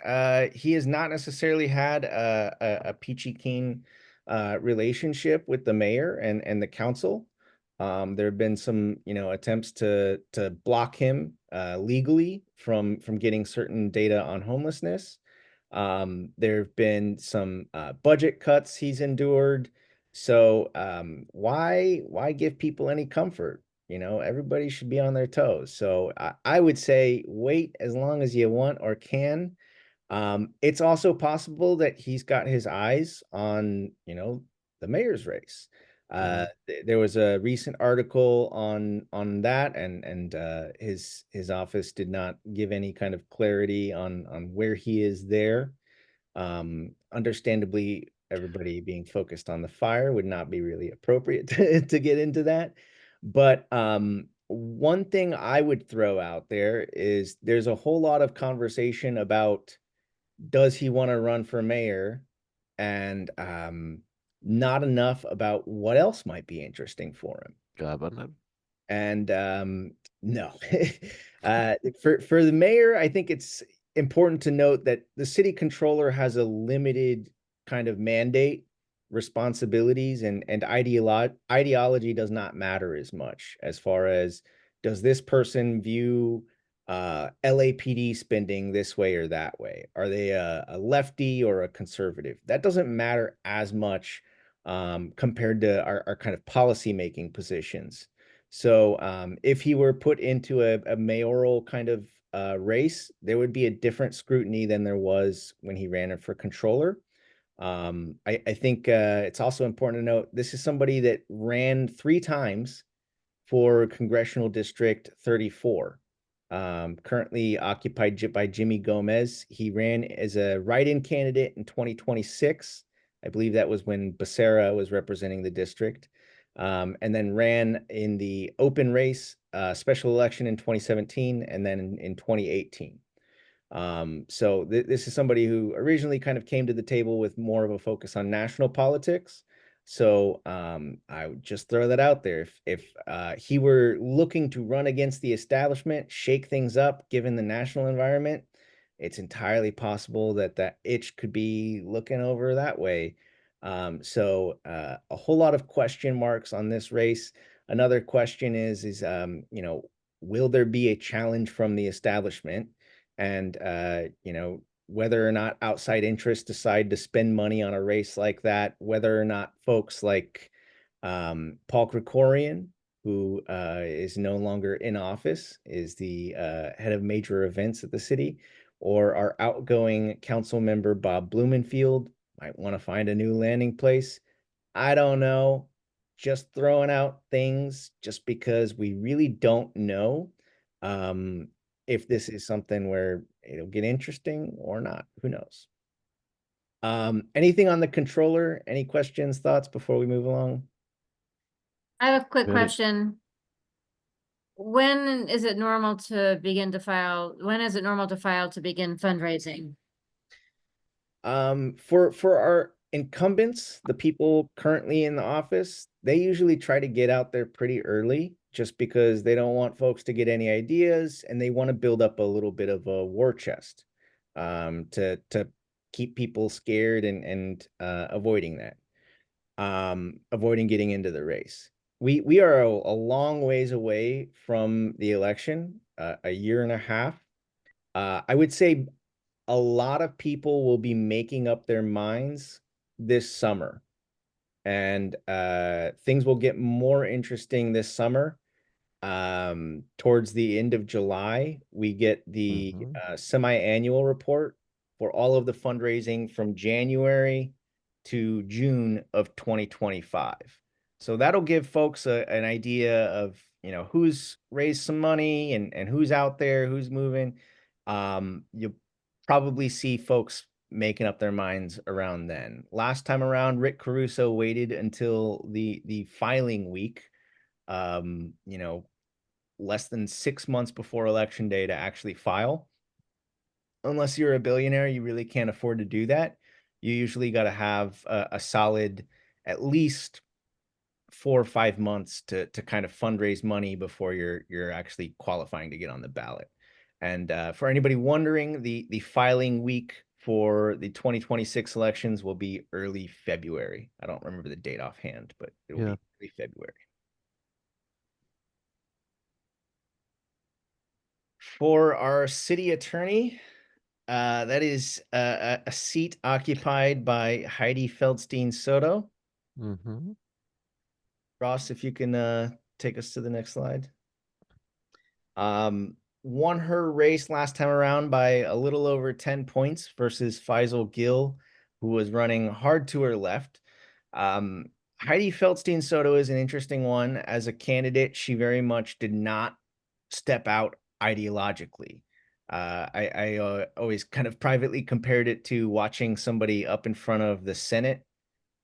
he has not necessarily had a peachy keen relationship with the mayor and the council. There have been some, attempts to block him legally from getting certain data on homelessness. There have been some budget cuts he's endured. So why give people any comfort? Everybody should be on their toes. So I would say wait as long as you want or can. It's also possible that he's got his eyes on, the mayor's race. There was a recent article on that, and his office did not give any kind of clarity on where he is there. Understandably, everybody being focused on the fire would not be really appropriate to get into that. But one thing I would throw out there is there's a whole lot of conversation about does he want to run for mayor, and not enough about what else might be interesting for him. Governor. And no, for the mayor, I think it's important to note that the city controller has a limited kind of mandate, responsibilities, and ideology does not matter as much as far as does this person view LAPD spending this way or that way? Are they a lefty or a conservative? That doesn't matter as much compared to our kind of policy making positions. So if he were put into a mayoral kind of race, there would be a different scrutiny than there was when he ran it for controller. I think it's also important to note this is somebody that ran 3 times for Congressional District 34, currently occupied by Jimmy Gomez. He ran as a write-in candidate in 2026. I believe that was when Becerra was representing the district. And then ran in the open race special election in 2017 and then in 2018. So this is somebody who originally kind of came to the table with more of a focus on national politics. So I would just throw that out there. If he were looking to run against the establishment, shake things up, given the national environment, it's entirely possible that that itch could be looking over that way. So a whole lot of question marks on this race. Another question is you know, will there be a challenge from the establishment? And you know, whether or not outside interests decide to spend money on a race like that, whether or not folks like Paul Krikorian, who is no longer in office, is the head of major events at the city, or our outgoing council member Bob Blumenfield might want to find a new landing place. I don't know. Just throwing out things just because we really don't know um, if this is something where it'll get interesting or not. Who knows? Anything on the controller? Any questions, thoughts before we move along? I have a quick Very- question. When is it normal to begin to file? When is it normal to file to begin fundraising? For our incumbents, the people currently in the office, they usually try to get out there pretty early just because they don't want folks to get any ideas and they want to build up a little bit of a war chest to keep people scared and avoiding that. Avoiding getting into the race. We are a long ways away from the election, a year and a half. I would say a lot of people will be making up their minds this summer, and things will get more interesting this summer. Towards the end of July, we get the Mhm. semi-annual report for all of the fundraising from January to June of 2025. So that'll give folks an idea of, you know, who's raised some money and who's out there, who's moving. You'll probably see folks making up their minds around then. Last time around, Rick Caruso waited until the filing week, you know, less than 6 months before election day to actually file. Unless you're a billionaire, you really can't afford to do that. You usually got to have a solid at least 4 or 5 months to kind of fundraise money before you're actually qualifying to get on the ballot. And for anybody wondering, the filing week for the 2026 elections will be early February. I don't remember the date offhand, but it'll Yeah. be early February. For our city attorney, that is a seat occupied by Heidi Feldstein Soto. Mhm. Ross, if you can take us to the next slide. Won her race last time around by a little over 10 points versus Faisal Gill, who was running hard to her left. Heidi Feldstein Soto is an interesting one. As a candidate, she very much did not step out ideologically. I always kind of privately compared it to watching somebody up in front of the Senate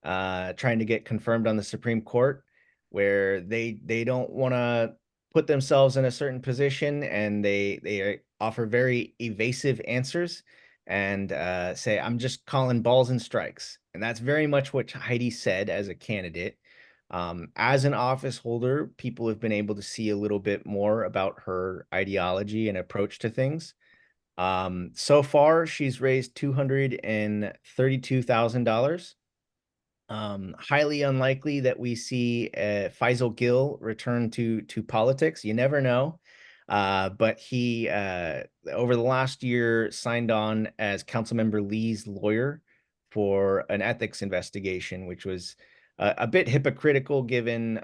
trying to get confirmed on the Supreme Court, where they don't want to put themselves in a certain position and they offer very evasive answers and say, I'm just calling balls and strikes. And that's very much what Heidi said as a candidate. As an office holder, people have been able to see a little bit more about her ideology and approach to things. So far, she's raised $232,000. Highly unlikely that we see Faisal Gill return to politics. You never know. But he over the last year signed on as Councilmember Lee's lawyer for an ethics investigation, which was a bit hypocritical given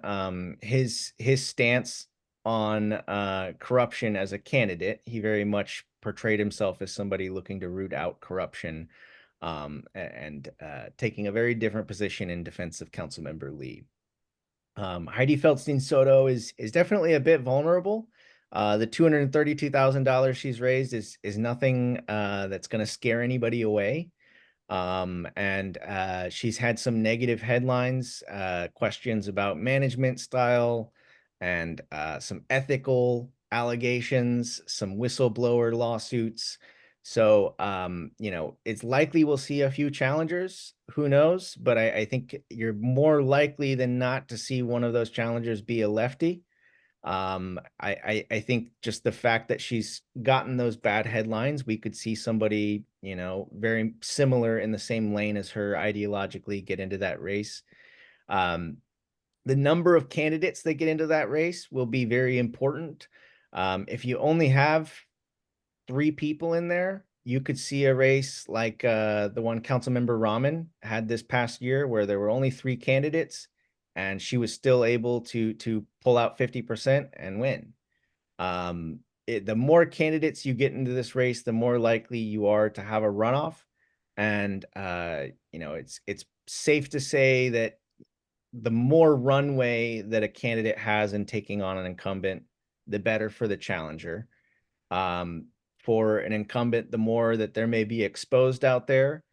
his stance on corruption as a candidate. He very much portrayed himself as somebody looking to root out corruption and taking a very different position in defense of Councilmember Lee. Heidi Feldstein Soto is definitely a bit vulnerable. The $232,000 she's raised is nothing that's going to scare anybody away. And she's had some negative headlines, questions about management style, and some ethical allegations, some whistleblower lawsuits. So, it's likely we'll see a few challengers. Who knows? But I think you're more likely than not to see one of those challengers be a lefty. I think just the fact that she's gotten those bad headlines, we could see somebody, very similar in the same lane as her ideologically get into that race. The number of candidates that get into that race will be very important. If you only have 3 people in there, you could see a race like the one Councilmember Rahman had this past year, where there were only 3 candidates, and she was still able to pull out 50% and win. The more candidates you get into this race, the more likely you are to have a runoff, and it's safe to say that the more runway that a candidate has in taking on an incumbent, the better for the challenger. For an incumbent, the more that there may be exposed out there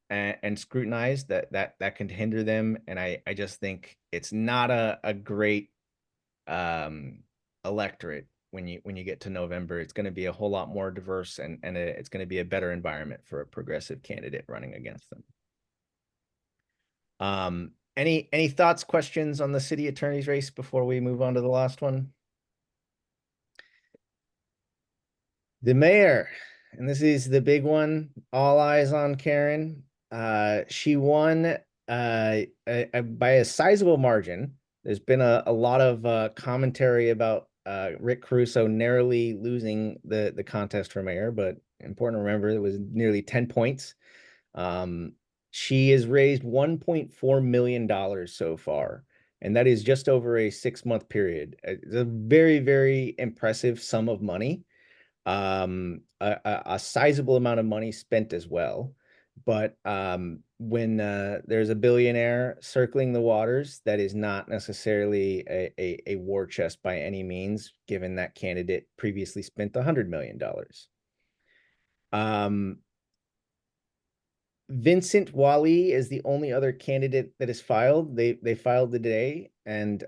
and scrutinized, that can hinder them. And I just think it's not a great electorate when you get to November. It's going to be a whole lot more diverse, and it's going to be a better environment for a progressive candidate running against them. Any thoughts, questions on the city attorney's race before we move on to the last one? The mayor, and this is the big one. All eyes on Karen. She won by a sizable margin. There's been a lot of commentary about Rick Caruso narrowly losing the contest for mayor, but important to remember it was nearly 10 points. She has raised $1.4 million so far, and that is just over a 6-month period. It's a very, very impressive sum of money. A sizable amount of money spent as well. But when there's a billionaire circling the waters, that is not necessarily a war chest by any means, given that candidate previously spent $100 million. Vincent Wally is the only other candidate that is filed. They filed today, and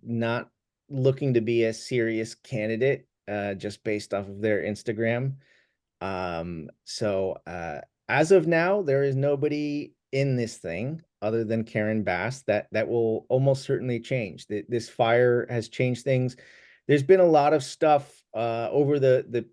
not looking to be a serious candidate, just based off of their Instagram. So as of now, there is nobody in this thing other than Karen Bass. That will almost certainly change. This fire has changed things. There's been a lot of stuff over the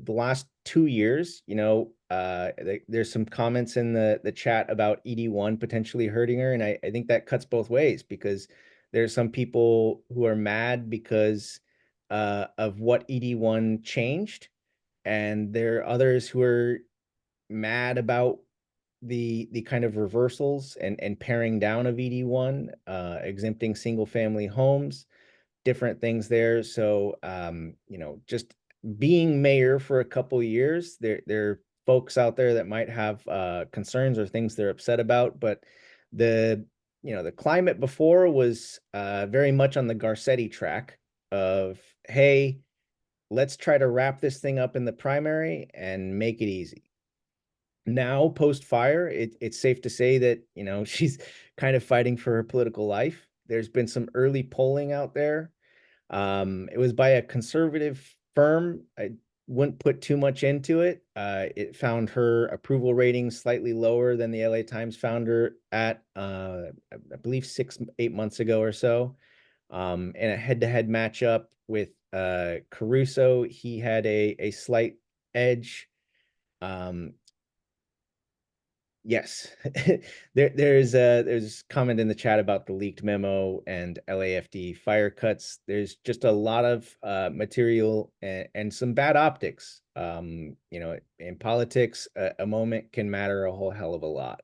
last 2 years. There's some comments in the chat about ED1 potentially hurting her, and I think that cuts both ways, because there's some people who are mad because of what ED1 changed, and there are others who are mad about the kind of reversals and paring down of ED1, exempting single family homes, different things there. So just being mayor for a couple years, there are folks out there that might have concerns or things they're upset about, but the climate before was very much on the Garcetti track of, hey, let's try to wrap this thing up in the primary and make it easy. Now, post fire, it's safe to say that, she's kind of fighting for her political life. There's been some early polling out there. It was by a conservative firm. I wouldn't put too much into it. It found her approval rating slightly lower than the LA Times found her at, I believe 8 months ago or so. In a head-to-head matchup with Caruso, he had a slight edge. Yes, there's comment in the chat about the leaked memo and LAFD fire cuts. There's just a lot of material and some bad optics. In politics, a moment can matter a whole hell of a lot.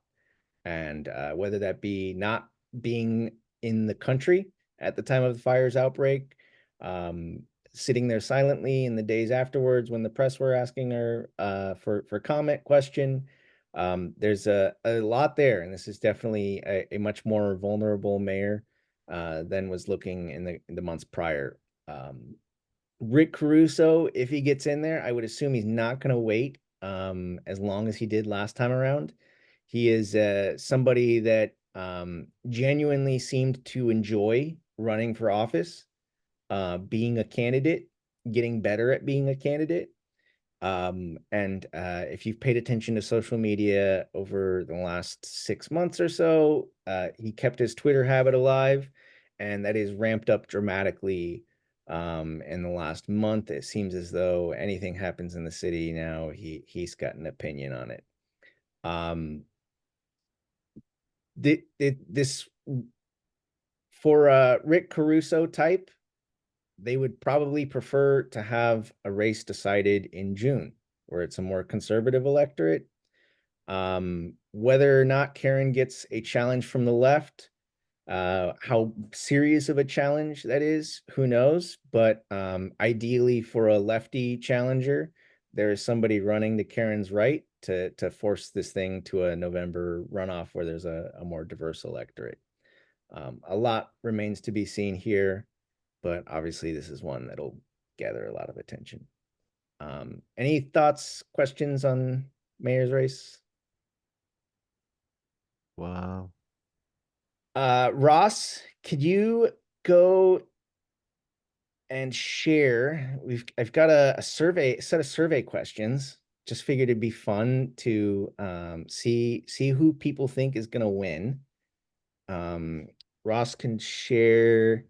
And whether that be not being in the country at the time of the fire's outbreak, sitting there silently in the days afterwards when the press were asking her for comment, question. There's a lot there, and this is definitely a much more vulnerable mayor than was looking in the months prior. Rick Caruso, if he gets in there, I would assume he's not going to wait as long as he did last time around. He is somebody that genuinely seemed to enjoy running for office, being a candidate, getting better at being a candidate. And if you've paid attention to social media over the last 6 months or so, he kept his Twitter habit alive, and that is ramped up dramatically in the last month. It seems as though anything happens in the city now, he's got an opinion on it. This for Rick Caruso type, they would probably prefer to have a race decided in June, where it's a more conservative electorate. Whether or not Karen gets a challenge from the left, how serious of a challenge that is, who knows? But ideally, for a lefty challenger, there is somebody running to Karen's right to force this thing to a November runoff where there's a more diverse electorate. A lot remains to be seen here, but obviously this is one that'll gather a lot of attention. Any thoughts, questions on mayor's race? Wow. Ross, could you go and share? I've got a set of survey questions. Just figured it'd be fun to see who people think is gonna win. Ross can share.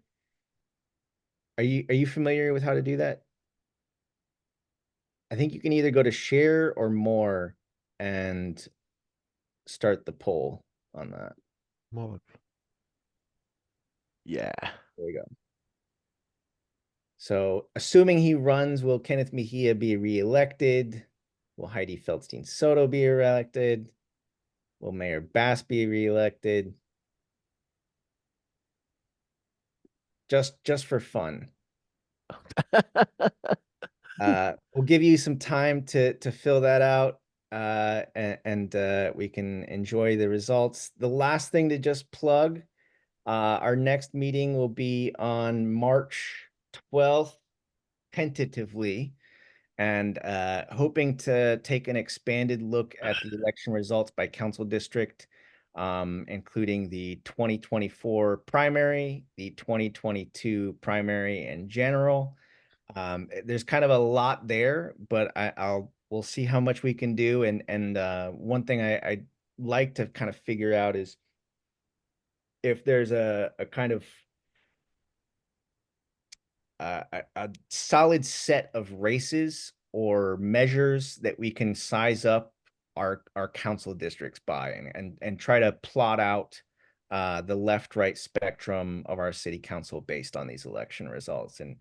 Are you familiar with how to do that? I think you can either go to share or more and start the poll on that. More. Yeah. There we go. So assuming he runs, will Kenneth Mejia be reelected? Will Heidi Feldstein Soto be reelected? Will Mayor Bass be reelected? Just for fun. We'll give you some time to fill that out, and we can enjoy the results. The last thing to just plug, our next meeting will be on March 12th, tentatively, and hoping to take an expanded look at the election results by council district, including the 2024 primary, the 2022 primary and general. There's kind of a lot there, but we'll see how much we can do. And one thing I'd like to kind of figure out is if there's a kind of a solid set of races or measures that we can size up our council districts by, and try to plot out the left-right spectrum of our city council based on these election results, and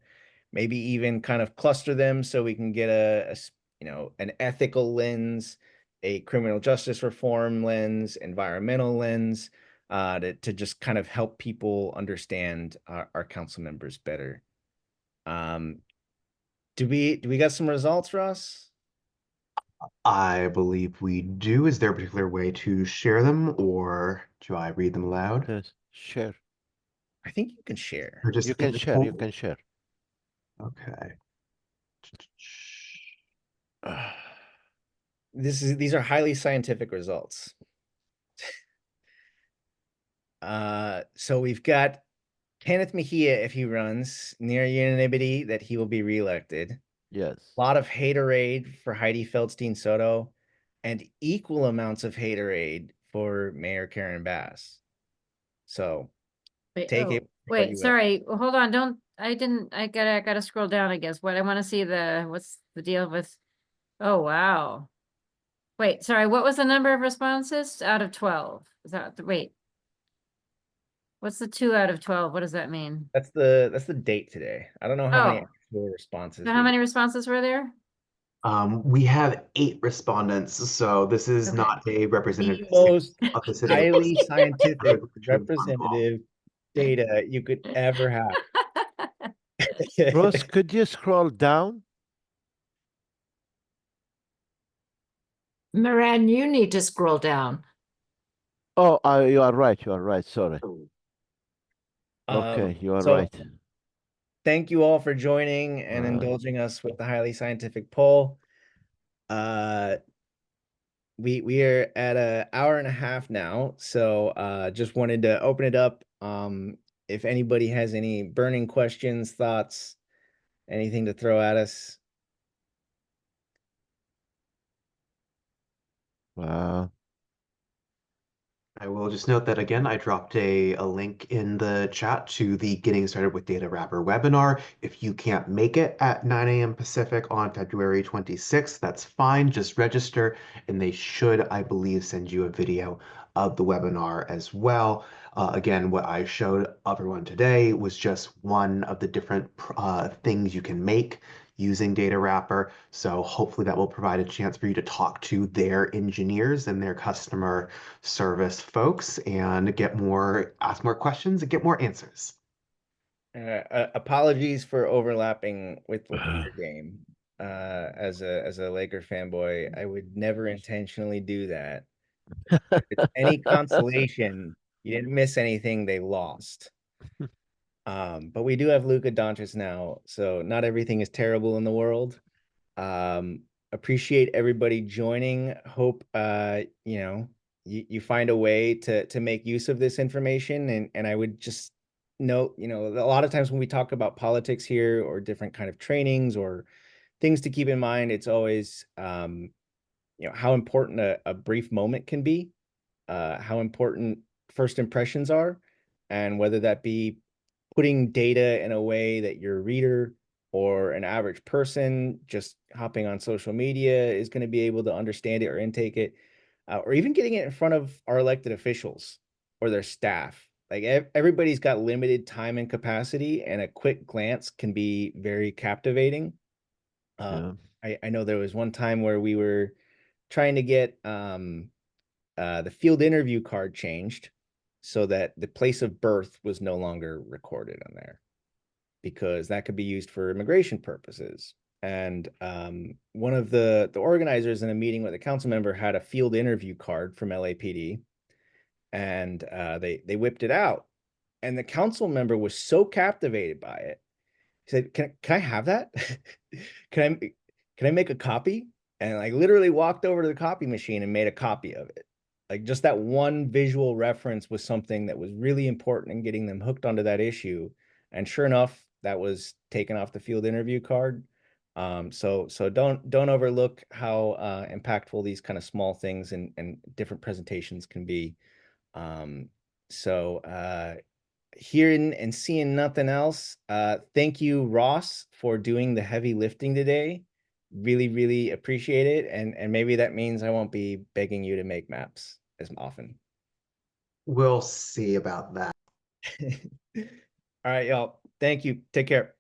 maybe even kind of cluster them so we can get an ethical lens, a criminal justice reform lens, environmental lens, to just kind of help people understand our council members better. Do we got some results, Ross? I believe we do. Is there a particular way to share them, or do I read them aloud? Yes. Share. I think you can share. Or just You in can the share. You poll? can share. Okay. These are highly scientific results. So we've got Kenneth Mejia, if he runs, near unanimity that he will be reelected. Yes. A lot of haterade for Heidi Feldstein Soto, and equal amounts of haterade for Mayor Karen Bass. So Wait, take it. wait, sorry, hold on, I gotta scroll down, I guess. What I want to see what's the deal with, oh, wow. Wait, sorry, what was the number of responses out of 12? Is that, wait. What's the 2 out of 12? What does that mean? That's the date today. I don't know how many Oh, actual responses so how we many responses were there? We have 8 respondents, so this is Okay. not a representative the most of the city. highly scientific Election protocol. representative data you could ever have. Ross, could you scroll down? Moran, you need to scroll down. Oh, you are right. You are right. Sorry. Okay, you are So right. thank you all for joining and indulging us with the highly scientific poll. We are at an hour and a half now, so just wanted to open it up. If anybody has any burning questions, thoughts, anything to throw at us. Wow. I will just note that again, I dropped a link in the chat to the Getting Started with Data Wrapper webinar. If you can't make it at 9 a.m. Pacific on February 26th, that's fine. Just register and they should, I believe, send you a video of the webinar as well. Again, what I showed everyone today was just one of the different things you can make using Data Wrapper. So hopefully that will provide a chance for you to talk to their engineers and their customer service folks and ask more questions and get more answers. Apologies for overlapping with the Laker game. As a Laker fanboy, I would never intentionally do that. If it's any consolation, you didn't miss anything they lost. But we do have Luka Doncic now, so not everything is terrible in the world. Appreciate everybody joining. Hope you find a way to make use of this information. And I would just note, a lot of times when we talk about politics here or different kind of trainings or things to keep in mind, it's always how important a brief moment can be, how important first impressions are, and whether that be putting data in a way that your reader or an average person just hopping on social media is going to be able to understand it or intake it, or even getting it in front of our elected officials or their staff. Like everybody's got limited time and capacity, and a quick glance can be very captivating. Yeah. I know there was one time where we were trying to get the field interview card changed so that the place of birth was no longer recorded on there, because that could be used for immigration purposes. And one of the organizers in a meeting with a council member had a field interview card from LAPD, and they whipped it out. And the council member was so captivated by it, he said, "Can I have that? can I can I make a copy?" And like literally walked over to the copy machine and made a copy of it. Like just that one visual reference was something that was really important in getting them hooked onto that issue. And sure enough, that was taken off the field interview card. So don't overlook how impactful these kind of small things and different presentations can be. Um, so hearing and seeing nothing else, thank you, Ross, for doing the heavy lifting today. Really, really appreciate it. And maybe that means I won't be begging you to make maps as often. We'll see about that. All right, y'all. Thank you. Take care.